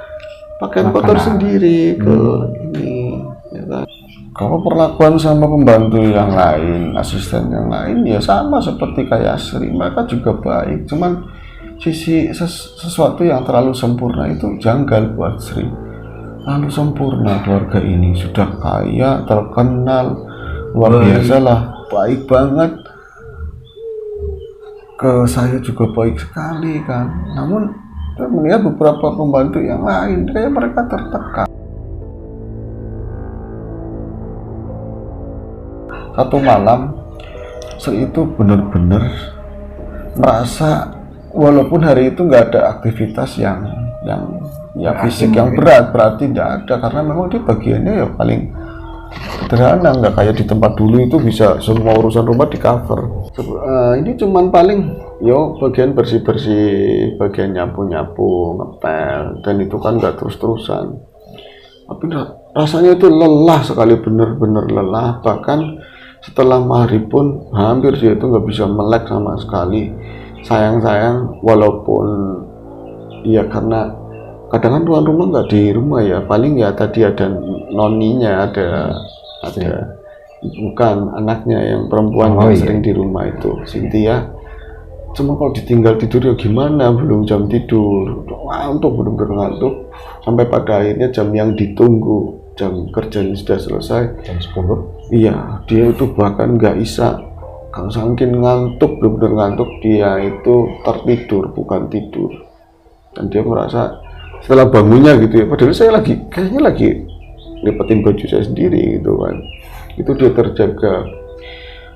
[SPEAKER 1] pakaian kotor sendiri ke ini, ya kan. Kalau perlakuan sama pembantu yang lain, asisten yang lain ya sama seperti kayak Sri, mereka juga baik. Cuman sisi sesuatu yang terlalu sempurna itu janggal buat Sri. Terlalu sempurna keluarga ini, sudah kaya, terkenal, luar biasa lah, baik banget. Ke saya juga baik sekali kan. Namun saya melihat beberapa pembantu yang lain kayak mereka tertekan. satu malam Sri itu benar-benar merasa walaupun hari itu nggak ada aktivitas yang ya fisik yang berat, berarti tidak ada, karena memang dia bagiannya ya paling sederhana, nggak kayak di tempat dulu itu bisa semua urusan rumah di cover. Ini cuman paling bagian bersih-bersih, bagian nyapu-nyapu, ngepel, dan itu kan nggak terus-terusan. Tapi rasanya itu lelah sekali, benar-benar lelah. Bahkan setelah maghrib pun hampir dia itu nggak bisa melek sama sekali. Sayang walaupun ya karena kadang kan tuan rumah nggak di rumah ya, paling ya tadi ada noninya, ada bukan anaknya yang perempuan yang sering di rumah itu, Cynthia. Cuma kalau ditinggal tidur ya gimana, belum jam tidur, ngantuk, benar-benar ngantuk, sampai pada akhirnya jam yang ditunggu, jam kerjanya sudah selesai,
[SPEAKER 2] jam 10.
[SPEAKER 1] Iya, dia itu bahkan nggak bisa, kalau saking ngantuk, benar-benar ngantuk, dia itu tertidur bukan tidur. Dan dia merasa setelah bangunnya gitu ya, padahal saya kayaknya lagi lipetin baju saya sendiri gitu kan, itu dia terjaga.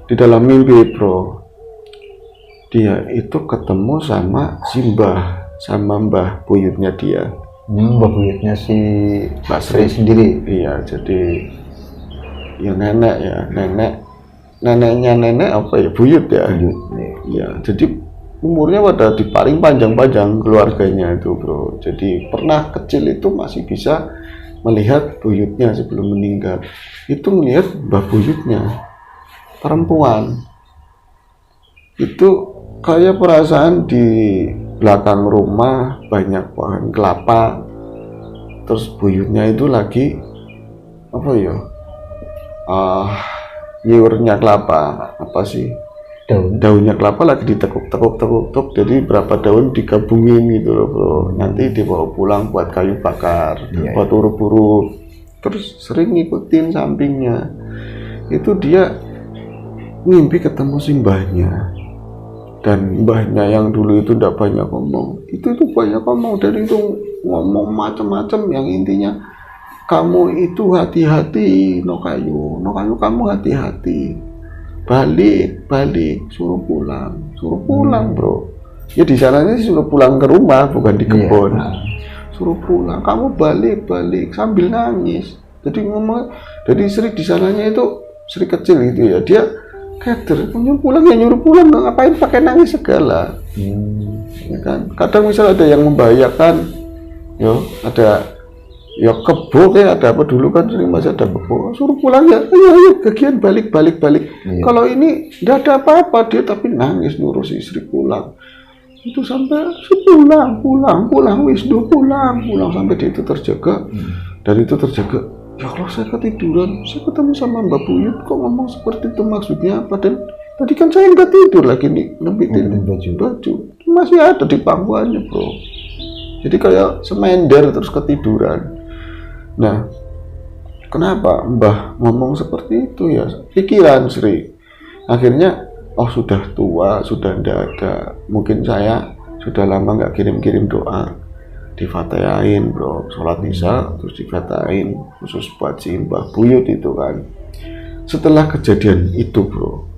[SPEAKER 1] Di dalam mimpi bro, dia itu ketemu sama mbah buyutnya dia.
[SPEAKER 2] Mbah buyutnya si
[SPEAKER 1] Mbak Sri
[SPEAKER 2] sendiri.
[SPEAKER 1] Iya, jadi ya neneknya nenek apa ya, buyut ya. Iya, jadi umurnya pada di paling panjang keluarganya itu bro. Jadi pernah kecil itu masih bisa melihat buyutnya sebelum meninggal. Itu melihat mbah buyutnya perempuan. Itu kayak perasaan di belakang rumah banyak pohon kelapa. Terus buyutnya itu lagi apa ya? Nyiurnya kelapa, apa sih? Daunnya kelapa lagi ditekuk, jadi berapa daun digabungin gitu loh bro, nanti dibawa pulang buat kayu bakar, buat urut-urut. Terus sering ngikutin sampingnya, itu dia mimpi ketemu si mbahnya, dan mbahnya yang dulu itu tidak banyak ngomong, itu banyak ngomong, dan itu ngomong macam-macam, yang intinya kamu itu hati-hati, no kayu kamu hati-hati, balik, suruh pulang bro. Ya di sananya suruh pulang ke rumah, bukan di kebun. Suruh pulang, kamu balik sambil nangis. Jadi ngomong, jadi Sri di sananya itu Sri kecil gitu ya, dia kader, nyuruh pulang, ngapain pakai nangis segala. Ya kan? Kadang misal ada yang membahayakan, ada ya kebo kayak ada apa dulu kan sering masih ada kebo, suruh pulang ya, ayo kegiatan balik. Kalau ini tidak ada apa-apa, dia tapi nangis nyuruh si istri pulang. Itu sampai pulang Wisnu pulang sampai dia itu terjaga. Dan itu terjaga, ya kalau saya ketiduran, saya ketemu sama Mbak Buyut kok ngomong seperti itu, maksudnya apa? Dan tadi kan saya nggak tidur lagi nih, nempitin baju masih ada di pangkuannya bro. Jadi kayak semender terus ketiduran. Nah, kenapa Mbah ngomong seperti itu ya? Pikiran Sri. Akhirnya, sudah tua, sudah tidak ada. Mungkin saya sudah lama nggak kirim-kirim doa. Difatahin bro, sholat isya terus difatahin, khusus buat si Mbah Buyut itu kan. Setelah kejadian itu bro,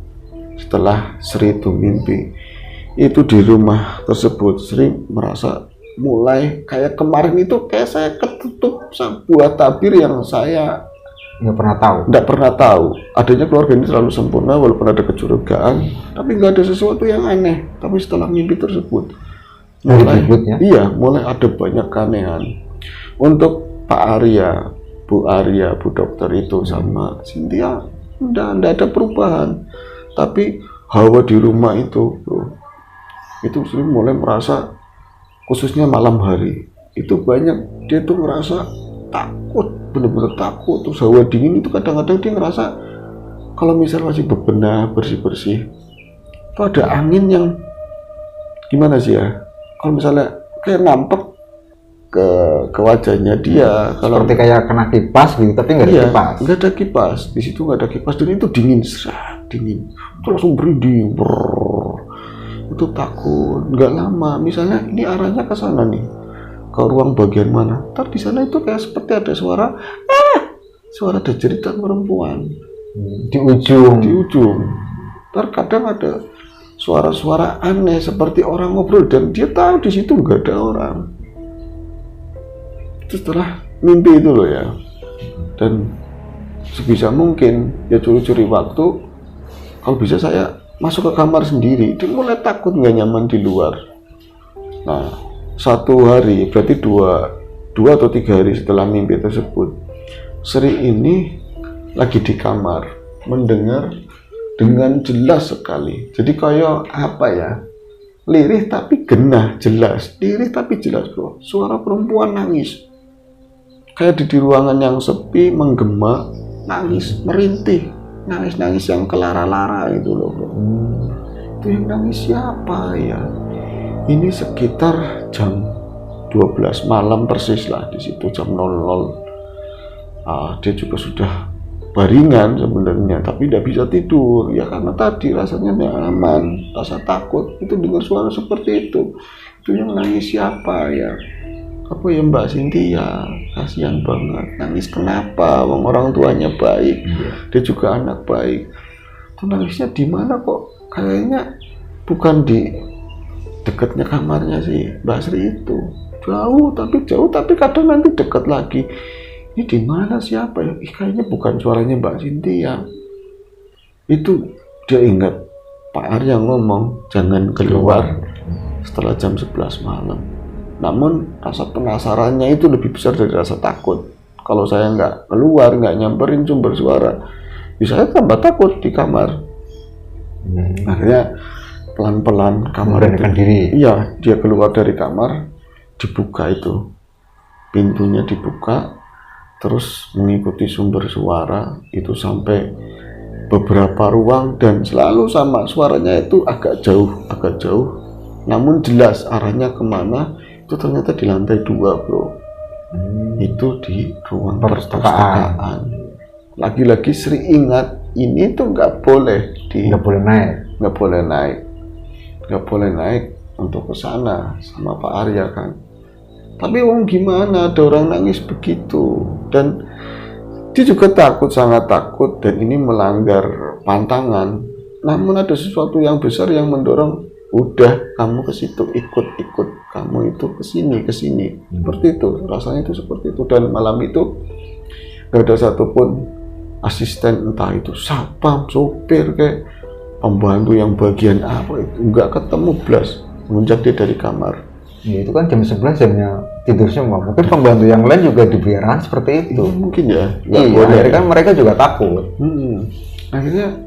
[SPEAKER 1] setelah Sri itu mimpi, itu di rumah tersebut Sri merasa mulai kayak kemarin itu kayak saya ketutup sebuah tabir yang saya nggak pernah tahu adanya. Keluarga ini selalu sempurna walaupun ada kecurigaan, tapi nggak ada sesuatu yang aneh. Tapi setelah mimpi tersebut mulai ada banyak keanehan. Untuk Pak Arya, Bu dokter itu sama Cynthia nggak ada perubahan, tapi hawa di rumah itu bro, itu sering mulai merasa, khususnya malam hari itu banyak dia tuh ngerasa takut, bener-bener takut. Terus hawa dingin itu kadang-kadang dia ngerasa kalau misal masih bebenah bersih-bersih itu ada angin yang gimana sih ya, kalau misalnya kayak nampek ke wajahnya dia, kalau
[SPEAKER 2] seperti kayak kena kipas gitu, tapi nggak
[SPEAKER 1] ada kipas di situ, nggak ada kipas, dan itu dingin itu langsung berinding itu takut. Nggak lama, misalnya ini arahnya ke sana nih, ke ruang bagian mana, ntar di sana itu kayak seperti ada suara ada jeritan perempuan.
[SPEAKER 2] Di ujung.
[SPEAKER 1] Terkadang ada suara-suara aneh seperti orang ngobrol dan dia tahu di situ nggak ada orang. Itu setelah mimpi itu loh ya. Dan sebisa mungkin ya curi-curi waktu, kalau bisa saya masuk ke kamar sendiri. Dia mulai takut nggak nyaman di luar. Nah, satu hari berarti dua atau 3 hari setelah mimpi tersebut, Sri ini lagi di kamar mendengar dengan jelas sekali. Jadi kayak apa ya, lirih tapi genah jelas, lirih tapi jelas bro. Suara perempuan nangis, kayak di ruangan yang sepi, menggema, nangis, merintih, nangis yang kelara-lara itu loh bro. Itu yang nangis siapa ya? Ini sekitar jam 12 malam persis lah, di situ jam 00. Dia juga sudah baringan sebenarnya, tapi tidak bisa tidur ya karena tadi rasanya tidak aman, rasa takut. Itu dengar suara seperti itu yang nangis siapa ya? Apa ya Mbak Cynthia? Kasihan banget, nangis kenapa? Orang tuanya baik, dia juga anak baik. Itu nangisnya di mana kok? Kayaknya bukan di dekatnya kamarnya sih Mbak Sri itu, jauh tapi kadang nanti dekat lagi. Ini di mana siapa ya? Kayaknya bukan suaranya Mbak Cynthia. Itu dia ingat Pak Arya ngomong jangan keluar setelah jam 11 malam. Namun rasa penasarannya itu lebih besar dari rasa takut. Kalau saya nggak keluar, nggak nyamperin sumber suara, bisa saya tambah takut di kamar. Akhirnya pelan-pelan kamar itu,
[SPEAKER 2] diri.
[SPEAKER 1] Iya, dia keluar dari kamar, dibuka itu pintunya, dibuka, terus mengikuti sumber suara itu sampai beberapa ruang dan selalu sama, suaranya itu agak jauh, namun jelas arahnya kemana. Itu ternyata di lantai 2 bro. Itu di ruang perpustakaan. Lagi-lagi Sri ingat ini tuh nggak boleh naik untuk ke sana sama Pak Arya kan. Tapi gimana, ada orang nangis begitu dan dia juga takut, sangat takut, dan ini melanggar pantangan. Namun ada sesuatu yang besar yang mendorong, udah kamu ke situ, ikut, kamu itu ke sini. Seperti itu, rasanya itu seperti itu. Dan malam itu gak ada satupun asisten, entah itu satpam, sopir, kayak pembantu yang bagian apa itu, nggak ketemu blas menjak dia dari kamar.
[SPEAKER 2] Ya, itu kan jam 11 jamnya tidur semua. Mungkin pembantu yang lain juga diberi arahan seperti itu.
[SPEAKER 1] Mungkin ya.
[SPEAKER 2] Iya, akhirnya kan mereka juga takut.
[SPEAKER 1] Akhirnya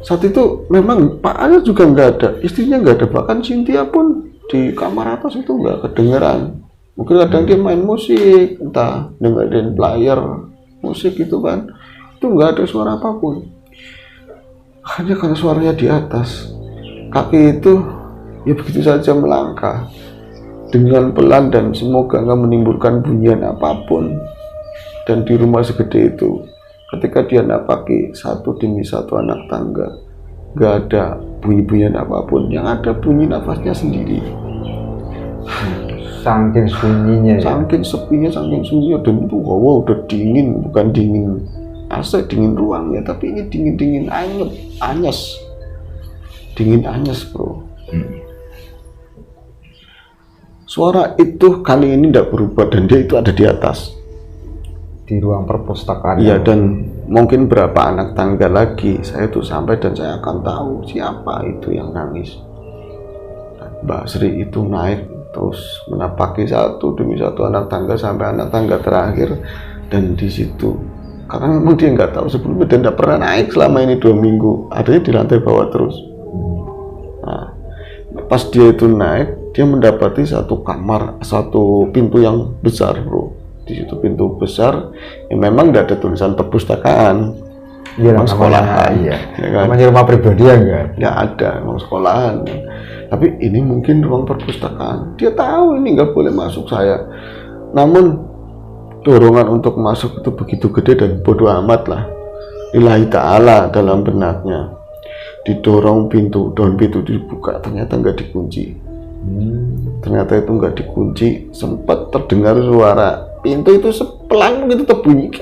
[SPEAKER 1] saat itu memang Pak Arya juga nggak ada, istrinya nggak ada, bahkan Cynthia pun di kamar atas itu nggak kedengeran. Mungkin kadang dia main musik, entah dengerin player musik gitu kan, itu nggak ada suara apapun. Hanya karena suaranya di atas, kaki itu ya begitu saja melangkah dengan pelan dan semoga nggak menimbulkan bunyian apapun. Dan di rumah segede itu, ketika dia napaki satu demi satu anak tangga, nggak ada bunyi-bunyian apapun, yang ada bunyi nafasnya sendiri.
[SPEAKER 2] Saking sunyinya,
[SPEAKER 1] saking sepinya, saking sunyinya, dan itu udah dingin, bukan dingin AC, dingin ruang ya, tapi ini dingin anyes bro. Suara itu kali ini tidak berubah dan dia itu ada di atas,
[SPEAKER 2] di ruang perpustakaan.
[SPEAKER 1] Iya, dan mungkin berapa anak tangga lagi saya tuh sampai dan saya akan tahu siapa itu yang nangis. Mbak Sri itu naik terus menapaki satu demi satu anak tangga sampai anak tangga terakhir, dan di situ karena memang dia nggak tahu sebelumnya dan tidak pernah naik selama ini 2 minggu, adanya di lantai bawah terus. Nah, pas dia itu naik, dia mendapati satu kamar, satu pintu yang besar bro. Di situ pintu besar yang memang tidak ada tulisan perpustakaan, memang sekolahan, ya kan?
[SPEAKER 2] Namanya rumah pribadi ya enggak?
[SPEAKER 1] Ya ada, memang sekolahan. Tapi ini mungkin ruang perpustakaan. Dia tahu ini nggak boleh masuk saya. Namun dorongan untuk masuk itu begitu gede dan bodoh amat lah. Lillahi ta'ala dalam benaknya. Didorong pintu, dan pintu dibuka, ternyata nggak dikunci. Ternyata itu nggak dikunci. Sempat terdengar suara pintu itu sepelan begitu terbunyi.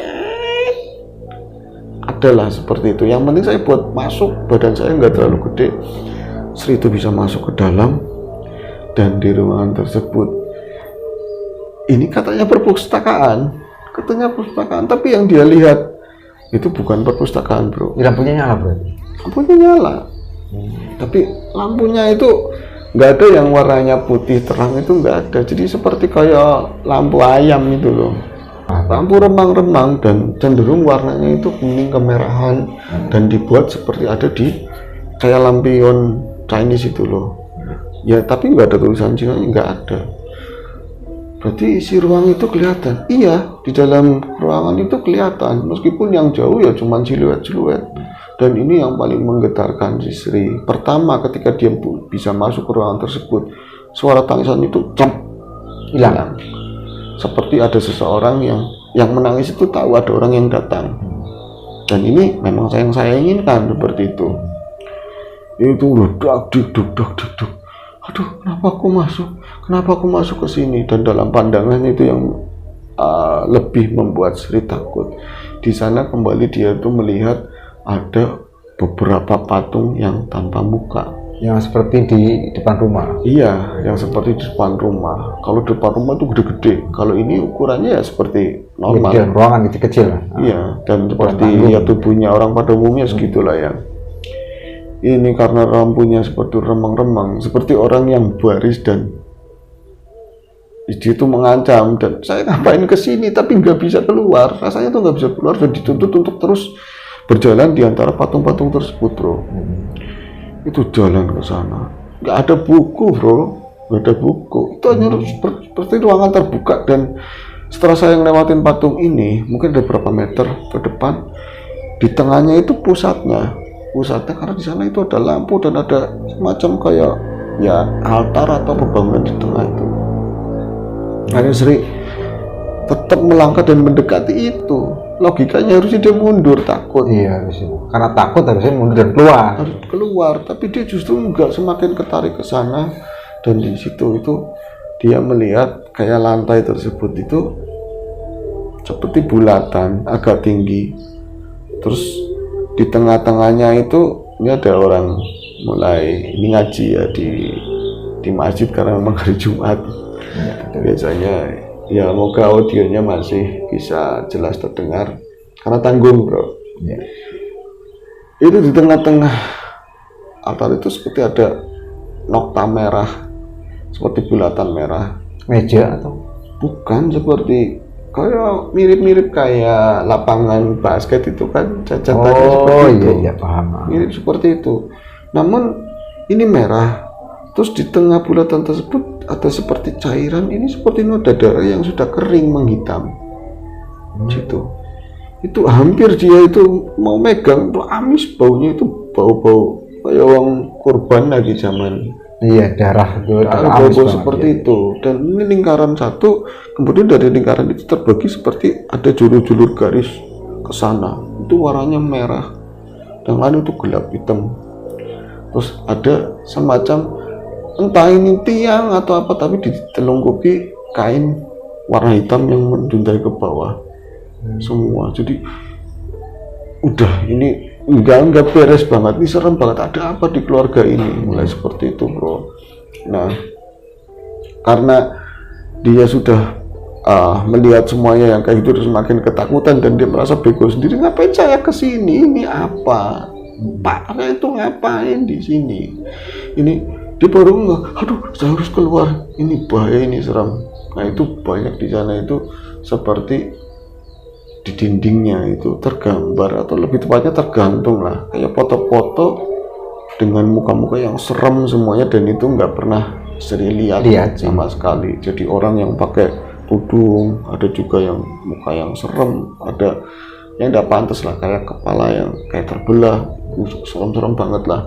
[SPEAKER 1] adalah seperti itu. Yang penting saya buat masuk, badan saya nggak terlalu gede, Sri itu bisa masuk ke dalam. Dan di ruangan tersebut ini katanya perpustakaan, tapi yang dia lihat itu bukan perpustakaan, bro.
[SPEAKER 2] Lampunya nyala, bro.
[SPEAKER 1] Lampunya nyala, tapi lampunya itu nggak ada yang warnanya putih terang, itu nggak ada. Jadi seperti kayak lampu ayam itu loh, lampu remang-remang dan cenderung warnanya itu kuning kemerahan, dan dibuat seperti ada di kayak lampion Chinese itu loh. Ya tapi nggak ada tulisan Cina, nggak ada. Berarti isi ruang itu kelihatan. Iya, di dalam ruangan itu kelihatan, meskipun yang jauh ya cuman siluet-siluet. Dan ini yang paling menggetarkan si Sri. Pertama ketika dia bisa masuk ke ruangan tersebut, suara tangisan itu hilang. Seperti ada seseorang yang menangis itu tahu ada orang yang datang. Dan ini memang yang saya inginkan seperti itu. Itu udah dak. Aduh, kenapa aku masuk ke sini? Dan dalam pandangan itu yang lebih membuat Sri takut. Di sana kembali dia tuh melihat ada beberapa patung yang tanpa muka,
[SPEAKER 2] yang seperti di depan rumah.
[SPEAKER 1] Iya, yang seperti di depan rumah. Kalau depan rumah itu gede-gede, kalau ini ukurannya ya seperti normal.
[SPEAKER 2] Di ruangan kecil.
[SPEAKER 1] Iya, dan seperti ya tubuhnya orang pada umumnya segitulah ya. Ini karena lampunya seperti remang-remang, seperti orang yang baris, dan itu mengancam. Dan saya ngapain ke sini tapi nggak bisa keluar, rasanya tuh nggak bisa keluar, dan dituntut untuk terus berjalan di antara patung-patung tersebut, bro. Itu jalan ke sana, nggak ada buku, bro, nggak ada buku. Itu hanya seperti ruangan terbuka. Dan setelah saya ngelewatin patung ini, mungkin ada berapa meter ke depan, di tengahnya itu pusatnya karena di sana itu ada lampu dan ada semacam kayak ya altar atau pembangunan di tengah itu. Akhirnya Sri tetap melangkah dan mendekati itu. Logikanya harusnya dia mundur, takut.
[SPEAKER 2] Iya, harusnya. Karena takut harusnya mundur dan keluar.
[SPEAKER 1] Harus keluar, tapi dia justru enggak, semakin ketarik ke sana. Dan di situ itu dia melihat kayak lantai tersebut itu seperti bulatan, agak tinggi. Terus di tengah-tengahnya itu ini ada orang mulai ini ngaji ya di masjid karena memang hari Jumat. Biasanya ya moga audionya masih bisa jelas terdengar karena tanggung, bro. Itu di tengah-tengah altar itu seperti ada nokta merah, seperti bulatan merah.
[SPEAKER 2] Meja atau
[SPEAKER 1] bukan, seperti kayak mirip-mirip kayak lapangan basket itu kan, cacatannya seperti itu.
[SPEAKER 2] Iya, paham.
[SPEAKER 1] Mirip seperti itu. Namun ini merah. Terus di tengah bulatan tersebut ada seperti cairan. Ini seperti noda darah yang sudah kering menghitam. Situ. Itu hampir dia itu mau megang, tuh amis baunya, itu bau-bau kayak orang kurban lagi zaman.
[SPEAKER 2] Iya, darah itu
[SPEAKER 1] bau seperti itu. Dan ini lingkaran satu, kemudian dari lingkaran itu terbagi seperti ada julur-julur garis ke sana. Itu warnanya merah, dan lain itu gelap hitam. Terus ada semacam entah ini tiang atau apa, tapi ditelungkupi kain warna hitam yang menjuntai ke bawah semua. Jadi udah ini enggak beres banget, ini serem banget, ada apa di keluarga ini, mulai seperti itu, bro. Nah, karena dia sudah melihat semuanya yang kayak gitu, semakin ketakutan dan dia merasa bego sendiri. Ngapain saya kesini? Ini apa? Pak itu ngapain di sini? Ini dia baru nggak, aduh saya harus keluar, ini bahaya, ini seram. Nah itu banyak di sana itu seperti di dindingnya itu tergambar, atau lebih tepatnya tergantung lah, kayak foto-foto dengan muka-muka yang serem semuanya, dan itu nggak pernah Sri lihat sama sekali. Jadi orang yang pakai tudung, ada juga yang muka yang serem, ada yang nggak pantas lah, kayak kepala yang kayak terbelah, serem-serem banget lah.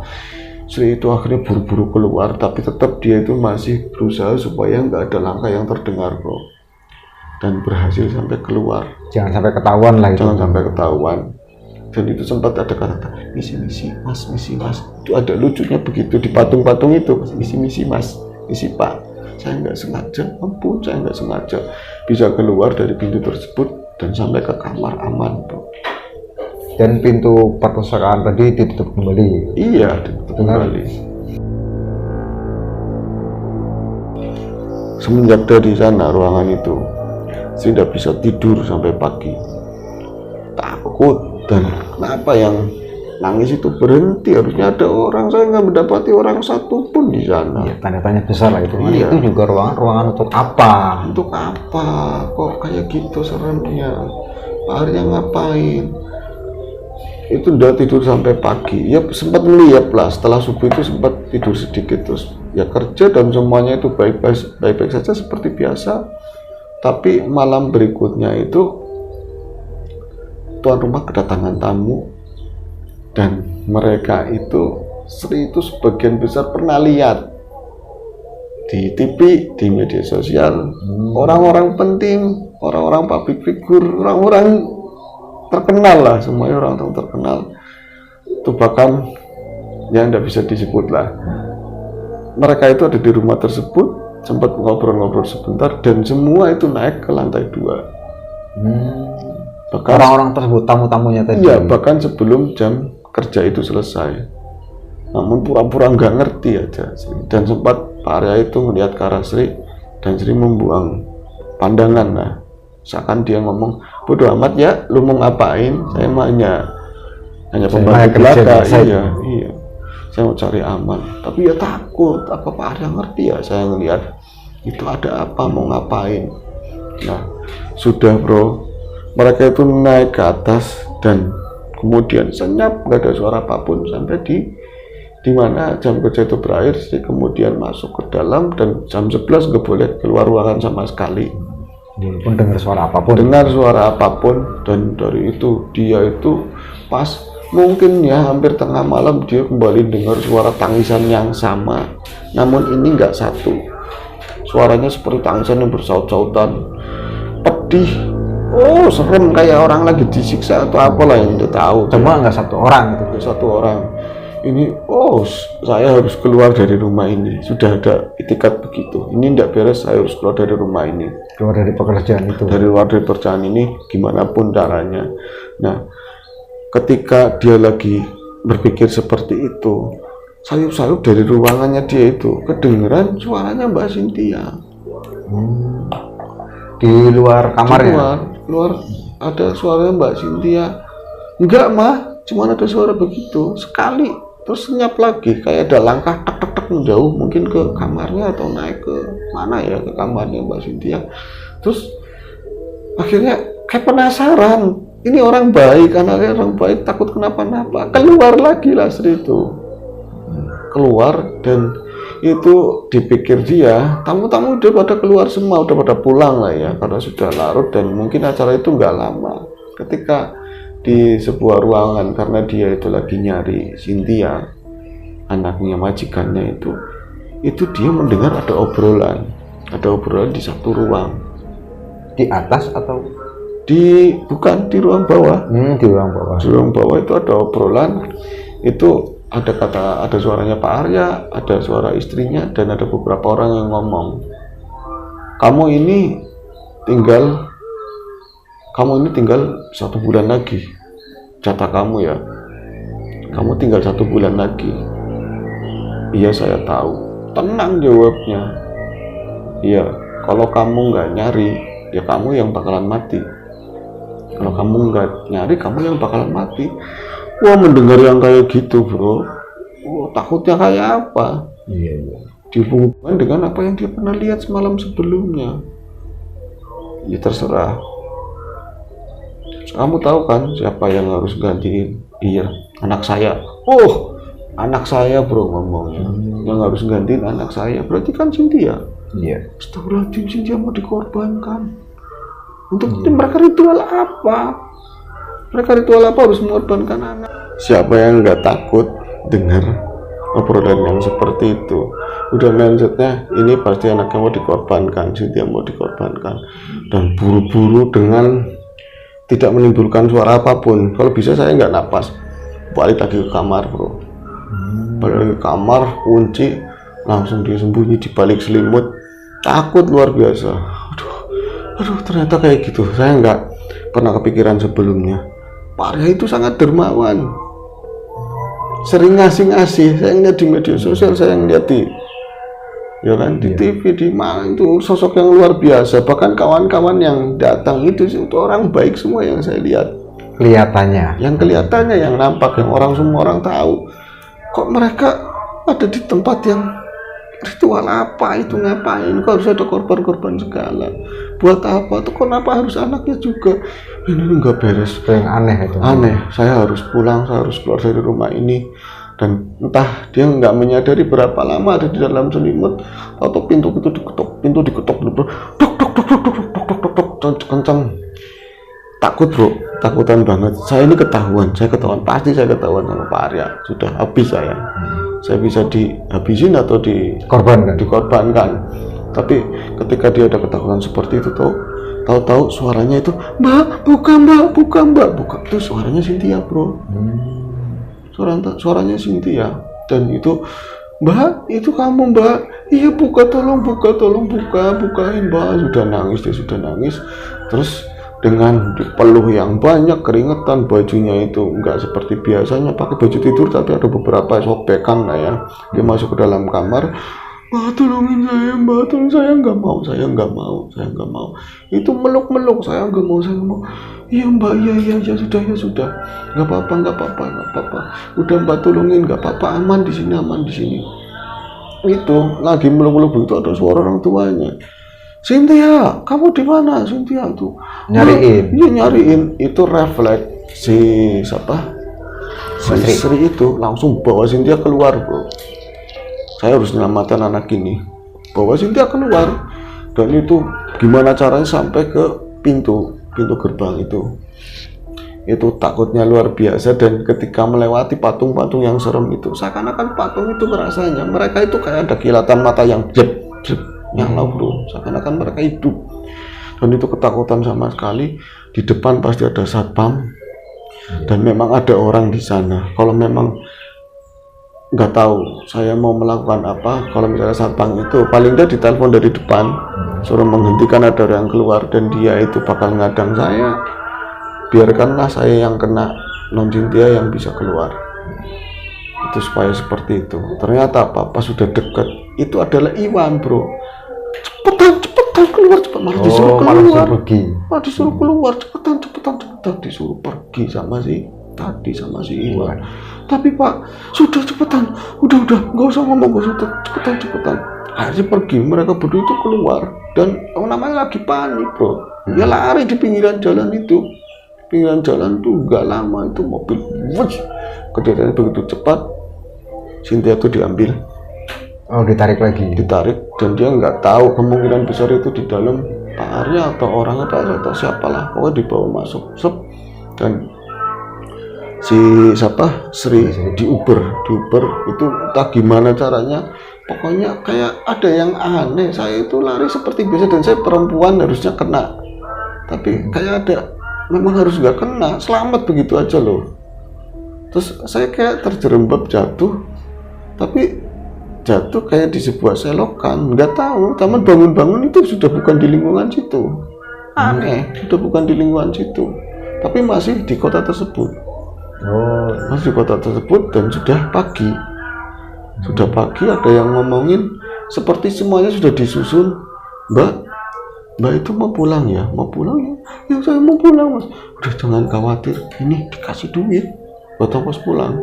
[SPEAKER 1] Sri itu akhirnya buru-buru keluar, tapi tetap dia itu masih berusaha supaya nggak ada langkah yang terdengar, bro. Dan berhasil sampai keluar.
[SPEAKER 2] Jangan sampai ketahuan lah itu.
[SPEAKER 1] Jangan sampai ketahuan. Dan itu sempat ada kata misi mas. Itu ada lucunya begitu di patung-patung itu, misi mas, misi pak. Saya nggak sengaja, ampun, saya nggak sengaja bisa keluar dari pintu tersebut dan sampai ke kamar aman, bro.
[SPEAKER 2] Dan pintu perpustakaan tadi ditutup kembali.
[SPEAKER 1] Iya, ditutup kembali. Semenjak dari sana ruangan itu, saya tidak bisa tidur sampai pagi. Takut, dan kenapa yang nangis itu berhenti? Harusnya ada orang, saya nggak mendapati orang satu pun di sana.
[SPEAKER 2] Iya, tanda tanya besar lah itu.
[SPEAKER 1] Iya.
[SPEAKER 2] Itu juga ruangan untuk apa?
[SPEAKER 1] Untuk apa? Kok kayak gitu seremnya? Pak Arya ngapain? Itu udah tidur sampai pagi. Ya sempat melihat lah, setelah subuh itu sempat tidur sedikit, terus ya kerja dan semuanya itu baik-baik saja seperti biasa. Tapi malam berikutnya itu tuan rumah kedatangan tamu, dan mereka itu Sri itu sebagian besar pernah lihat di TV, di media sosial, orang-orang penting, orang-orang public figure, orang-orang terkenal lah, semuanya orang terkenal. Itu bahkan yang tidak bisa disebut lah. Mereka itu ada di rumah tersebut, sempat ngobrol-ngobrol sebentar, dan semua itu naik ke lantai 2. Bahkan
[SPEAKER 2] Orang-orang tersebut, tamu-tamunya tadi.
[SPEAKER 1] iya, bahkan sebelum jam kerja itu selesai. Namun pura-pura nggak ngerti aja. Dan sempat Pak Arya itu melihat ke arah Sri, dan Sri membuang pandangan lah. Seakan dia ngomong, bodoh amat ya, lu mau ngapain? Saya mah hanya pembantu belaka. Iya. Saya mau cari aman. Tapi ya takut, apa Pak Arya ngerti ya? Saya ngelihat itu ada apa, mau ngapain? Nah, sudah bro, mereka itu naik ke atas dan kemudian senyap, nggak ada suara apapun sampai di mana jam kerja itu berakhir. Sri kemudian masuk ke dalam, dan jam 11 nggak boleh keluar ruangan sama sekali.
[SPEAKER 2] Pun dengar suara apapun.
[SPEAKER 1] Dengar suara apapun, dan dari itu dia itu pas mungkin ya hampir tengah malam dia kembali dengar suara tangisan yang sama. Namun ini nggak satu. Suaranya seperti tangisan yang bersaut-sautan, pedih. Oh, serem, kayak orang lagi disiksa atau apalah, yang dia tahu.
[SPEAKER 2] Cuma nggak satu orang itu.
[SPEAKER 1] Satu orang. Ini, oh, saya harus keluar dari rumah ini. Sudah ada itikat begitu. Ini tidak beres, saya harus keluar dari rumah ini.
[SPEAKER 2] Keluar dari pekerjaan itu.
[SPEAKER 1] Luar dari pekerjaan ini, gimana pun caranya. Nah, ketika dia lagi berpikir seperti itu, sayup-sayup dari ruangannya dia itu kedengeran suaranya Mbak Cynthia.
[SPEAKER 2] Di luar kamarnya?
[SPEAKER 1] Di luar ada suara Mbak Cynthia. Enggak mah, cuma ada suara begitu sekali, terus senyap lagi, kayak ada langkah tek menjauh, mungkin ke kamarnya atau naik ke mana ya, ke kamarnya Mbak Cynthia. Terus akhirnya kayak penasaran, ini orang baik, anaknya orang baik, takut kenapa-napa. Keluar lagi lah Sri itu, keluar, dan itu dipikir dia tamu-tamu udah pada keluar semua, udah pada pulang lah ya, karena sudah larut dan mungkin acara itu nggak lama. Ketika di sebuah ruangan, karena dia itu lagi nyari Cynthia, anaknya majikannya itu dia mendengar ada obrolan di satu ruang.
[SPEAKER 2] Di atas atau
[SPEAKER 1] bukan di ruang bawah?
[SPEAKER 2] Di ruang bawah.
[SPEAKER 1] Di ruang bawah itu ada obrolan, itu ada suaranya Pak Arya, ada suara istrinya, dan ada beberapa orang yang ngomong, kamu ini tinggal 1 bulan lagi, jatah kamu ya, kamu tinggal 1 bulan lagi. Iya saya tahu. Tenang jawabnya. Iya, kalau kamu nggak nyari, ya kamu yang bakalan mati. Kalau kamu nggak nyari, kamu yang bakalan mati. Wah, mendengar yang kayak gitu bro, wah, takutnya kayak apa?
[SPEAKER 2] Iya.
[SPEAKER 1] Dihubungkan dengan apa yang dia pernah lihat semalam sebelumnya. Ya terserah. Kamu tahu kan siapa yang harus gantiin? Iya, anak saya. Oh, anak saya bro ngomongnya. Yang harus gantiin anak saya, berarti kan Cynthia.
[SPEAKER 2] Iya.
[SPEAKER 1] Astagfirullahaladzim, Cynthia mau dikorbankan. Untuk mereka ritual apa? Mereka ritual apa harus mengorbankan anak? Siapa yang nggak takut dengar obrolan yang seperti itu? Udah mindsetnya ini pasti anaknya mau dikorbankan, Cynthia mau dikorbankan, dan buru-buru dengan tidak menimbulkan suara apapun. Kalau bisa saya nggak napas, balik lagi ke kamar bro. Balik lagi ke kamar, kunci, langsung dia sembunyi di balik selimut. Takut luar biasa. Aduh, ternyata kayak gitu. Saya nggak pernah kepikiran sebelumnya. Pak Arya itu sangat dermawan, sering ngasih-ngasih. Saya ngeliat di media sosial, saya ngeliat di TV, di mana itu sosok yang luar biasa. Bahkan kawan-kawan yang datang itu orang baik semua yang saya lihat. Kelihatannya, yang nampak, yang semua orang tahu. Kok mereka ada di tempat yang ritual apa itu, ngapain? Kok harus ada korban-korban segala? Buat apa? Tuh kenapa harus anaknya juga? Ini nggak beres.
[SPEAKER 2] Yang aneh itu.
[SPEAKER 1] Aneh. Saya harus pulang, saya harus keluar dari rumah ini. Dan entah dia nggak menyadari berapa lama ada di dalam selimut, atau pintu itu diketok, dok, kencang. Takut bro, takutan banget. Saya ini ketahuan, pasti saya ketahuan sama Pak Arya. Sudah habis saya. Saya bisa dihabisin atau dikorbankan. Tapi ketika dia ada ketakutan seperti itu, tahu-tahu suaranya itu, Mbak, buka. Itu suaranya Cynthia bro. Suaranya Cynthia. Dan itu, Mbak, itu kamu Mbak. Iya buka, tolong bukain Mbak. Dia sudah nangis. Terus dengan peluh yang banyak, keringetan, bajunya itu nggak seperti biasanya pakai baju tidur, tapi ada beberapa sobekan lah ya. Dia masuk ke dalam kamar, Mbak tolongin saya, Mbak, tolong, saya nggak mau. Itu meluk, saya nggak mau. Iya Mbak, iya sudah, nggak apa-apa. Udah Mbak tolongin, nggak apa-apa, aman di sini. Itu lagi meluk begitu ada suara orang tuanya. Cynthia, kamu di mana? Cynthia tuh
[SPEAKER 2] nyariin.
[SPEAKER 1] Iya nyariin. Itu refleks si Sri itu langsung bawa Cynthia keluar bro. Saya harus menyelamatkan anak ini. Bawa Cynthia keluar. Dan itu gimana caranya sampai ke pintu gerbang itu. Itu takutnya luar biasa. Dan ketika melewati patung-patung yang serem itu, seakan-akan patung itu rasanya mereka itu kayak ada kilatan mata yang jep nyala bro, seakan-akan mereka hidup. Dan itu ketakutan sama sekali. Di depan pasti ada satpam, dan memang ada orang di sana. Kalau memang nggak tahu saya mau melakukan apa, kalau misalnya satpam itu paling dia ditelepon dari depan, suruh menghentikan ada orang keluar, dan dia itu bakal ngadang saya, biarkanlah saya yang kena, non Cynthia yang bisa keluar. Itu supaya seperti itu. Ternyata pas sudah dekat, itu adalah Iwan bro. Cepetan keluar, malah disuruh keluar, cepetan disuruh pergi sama si Iwan. Tapi Pak, sudah cepetan, udah nggak usah ngomong, cepetan. Akhirnya pergi, mereka berdua itu keluar, dan namanya lagi panik bro. Dia lari di pinggiran jalan itu. Pinggiran jalan tuh nggak lama itu mobil, kejadiannya begitu cepat. Cynthia itu diambil.
[SPEAKER 2] Oh, ditarik,
[SPEAKER 1] dan dia nggak tahu, kemungkinan besar itu di dalam Pak Arya atau orang atau siapalah, pokoknya dibawa masuk. Dan si Sri di Uber itu entah gimana caranya, pokoknya kayak ada yang aneh. Saya itu lari seperti biasa, dan saya perempuan harusnya kena, tapi kayak ada, memang harus nggak kena, selamat begitu aja loh. Terus saya kayak terjerembab jatuh, tapi jatuh kayak di sebuah selokan, nggak tahu. Taman bangun-bangun itu sudah bukan di lingkungan situ. Aneh, sudah bukan di lingkungan situ, tapi masih di kota tersebut. Masih di kota tersebut, dan sudah pagi. Ada yang ngomongin seperti semuanya sudah disusun. Mbak itu mau pulang ya? Ya saya mau pulang Mas. Udah jangan khawatir, ini dikasih duit buat ongkos pulang.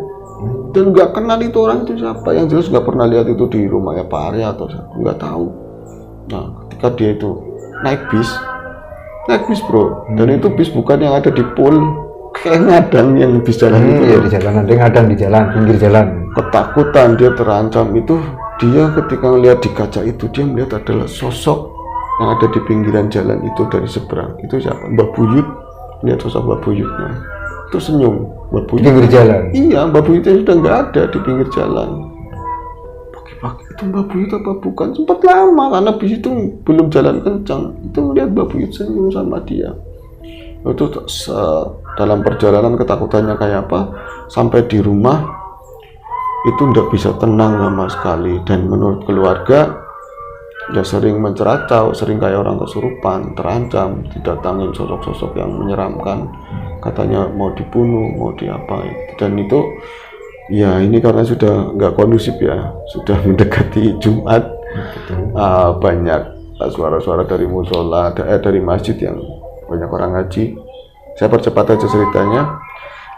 [SPEAKER 1] Dan nggak kenal itu orang itu siapa, yang jelas nggak pernah lihat itu di rumahnya Pak Arya atau siapa, nggak tahu. Nah ketika dia itu naik bis bro, dan itu bis bukan yang ada di pool, kayak ngadang yang bis jalan itu
[SPEAKER 2] ya, di jalanan, dia ngadang di jalan, pinggir jalan.
[SPEAKER 1] Ketakutan, dia terancam. Itu dia ketika melihat di kaca itu, dia melihat adalah sosok yang ada di pinggiran jalan itu dari seberang. Itu siapa? Mbak Buyut. Lihat sosok Mbak Buyutnya itu senyum. Mbak Buyut
[SPEAKER 2] di pinggir jalan.
[SPEAKER 1] Iya, Mbak Buyutnya sudah nggak ada di pinggir jalan. Pagi-pagi itu Mbak Buyut apa bukan? Sempat lama karena bis itu belum jalan kencang. Itu melihat Mbak Buyut senyum sama dia. Itu dalam perjalanan ketakutannya kayak apa, sampai di rumah itu nggak bisa tenang sama sekali. Dan menurut keluarga dia sering menceracau, sering kayak orang kesurupan, terancam, didatangin sosok-sosok yang menyeramkan. katanya mau dibunuh, mau diapa gitu. Dan itu ya ini karena sudah nggak kondusif ya, sudah mendekati Jumat, banyak suara-suara dari musola, dari masjid yang banyak orang ngaji. Saya percepat aja ceritanya.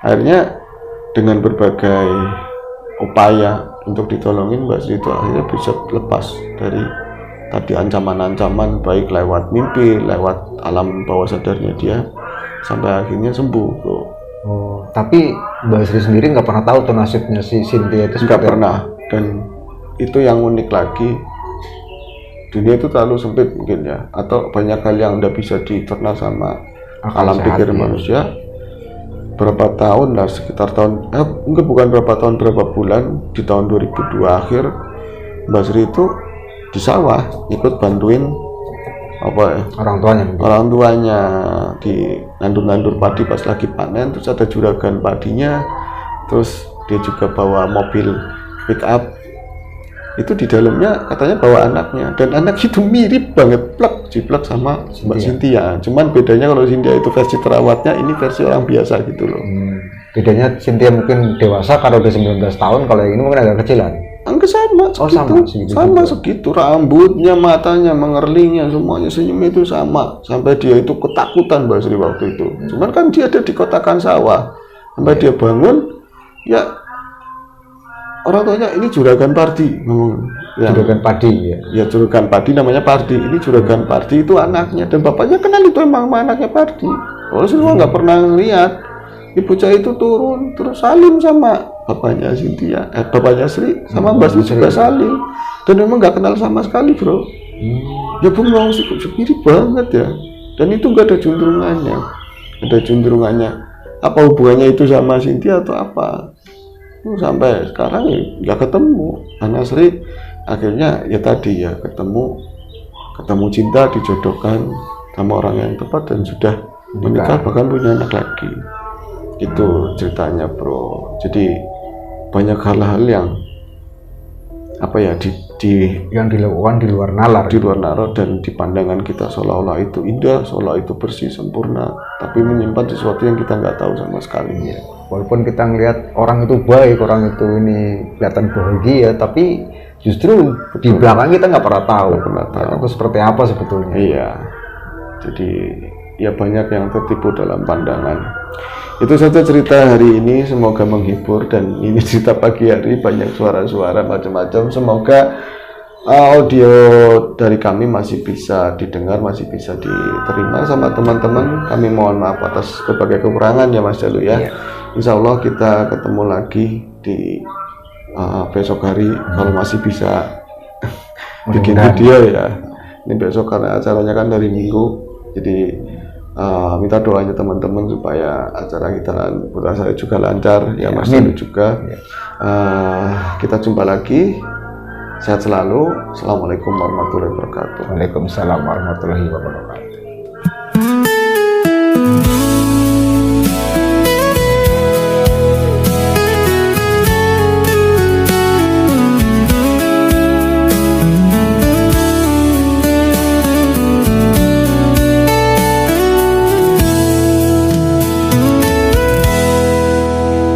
[SPEAKER 1] Akhirnya dengan berbagai upaya untuk ditolongin, Mbak Sri itu akhirnya bisa lepas dari tadi ancaman-ancaman, baik lewat mimpi, lewat alam bawah sadarnya dia, sampai akhirnya sembuh bro.
[SPEAKER 2] Oh, tapi Mbak Sri sendiri nggak pernah tahu tuh nasibnya si Cynthia itu?
[SPEAKER 1] Nggak pernah. Dan itu yang unik lagi, dunia itu terlalu sempit mungkin ya, atau banyak hal yang udah bisa dicerna sama alam pikir manusia. Berapa tahun lah, sekitar tahun mungkin bukan berapa tahun, berapa bulan, di tahun 2002 akhir Mbak Sri itu di sawah ikut bantuin apa ya, orang tuanya di nandur padi pas lagi panen. Terus ada juragan padinya, terus dia juga bawa mobil pick up, itu di dalamnya katanya bawa anaknya, dan anak itu mirip banget jiplak sama Mbak Cynthia. Cuman bedanya kalau Cynthia itu versi terawatnya, ini versi orang biasa gitu loh.
[SPEAKER 2] Bedanya Cynthia mungkin dewasa kalau udah 19 tahun, kalau yang ini mungkin agak kecilan.
[SPEAKER 1] Enggak sama, sama segitu, rambutnya, matanya, mengerlingnya, semuanya, senyumnya itu sama. Sampai dia itu ketakutan Mbak Sri waktu itu. Cuman kan dia ada di kotakan sawah. Sampai dia bangun, ya orang tuanya ini juragan Pardi ngomong.
[SPEAKER 2] Juragan Padi
[SPEAKER 1] ya juragan Padi namanya Pardi. Ini juragan Pardi itu anaknya, dan bapaknya kenal itu emang anaknya Pardi. Kalau semua nggak pernah ngeliat. Ibu Cah itu turun terus salim sama bapaknya Cynthia, bapaknya Sri sama Mbak Sri juga salim, dan memang nggak kenal sama sekali bro. Ya bengong sih, mirip banget ya. Dan itu nggak ada juntrungannya. Apa hubungannya itu sama Cynthia atau apa? Sampai sekarang ya nggak ketemu. Anak Sri akhirnya ya tadi ya ketemu cinta, dijodohkan sama orang yang tepat, dan sudah menikah, bahkan punya anak lagi. Itu ceritanya bro. Jadi banyak hal-hal yang apa ya
[SPEAKER 2] yang dilakukan di luar nalar,
[SPEAKER 1] dan di pandangan kita seolah-olah itu indah, seolah itu bersih, sempurna, tapi menyimpan sesuatu yang kita nggak tahu sama sekali ya.
[SPEAKER 2] Walaupun kita ngelihat orang itu baik, orang itu ini kelihatan bahagia, tapi justru di belakang kita nggak pernah tahu itu seperti apa sebetulnya.
[SPEAKER 1] Iya, jadi ya banyak yang tertipu dalam pandangan. Itu saja cerita hari ini, semoga menghibur. Dan ini cerita pagi hari, banyak suara-suara macam-macam. Semoga audio dari kami masih bisa didengar, masih bisa diterima sama teman-teman. Kami mohon maaf atas berbagai kekurangan ya Mas Jalu ya. Insya Allah kita ketemu lagi di besok hari, kalau masih bisa bikin video ya. Ini besok karena acaranya kan dari Minggu, jadi minta doanya teman-teman supaya acara kita berasa juga lancar ya Mas Jalu juga. Kita jumpa lagi, sehat selalu. Assalamualaikum warahmatullahi wabarakatuh.
[SPEAKER 2] Waalaikumsalam warahmatullahi wabarakatuh.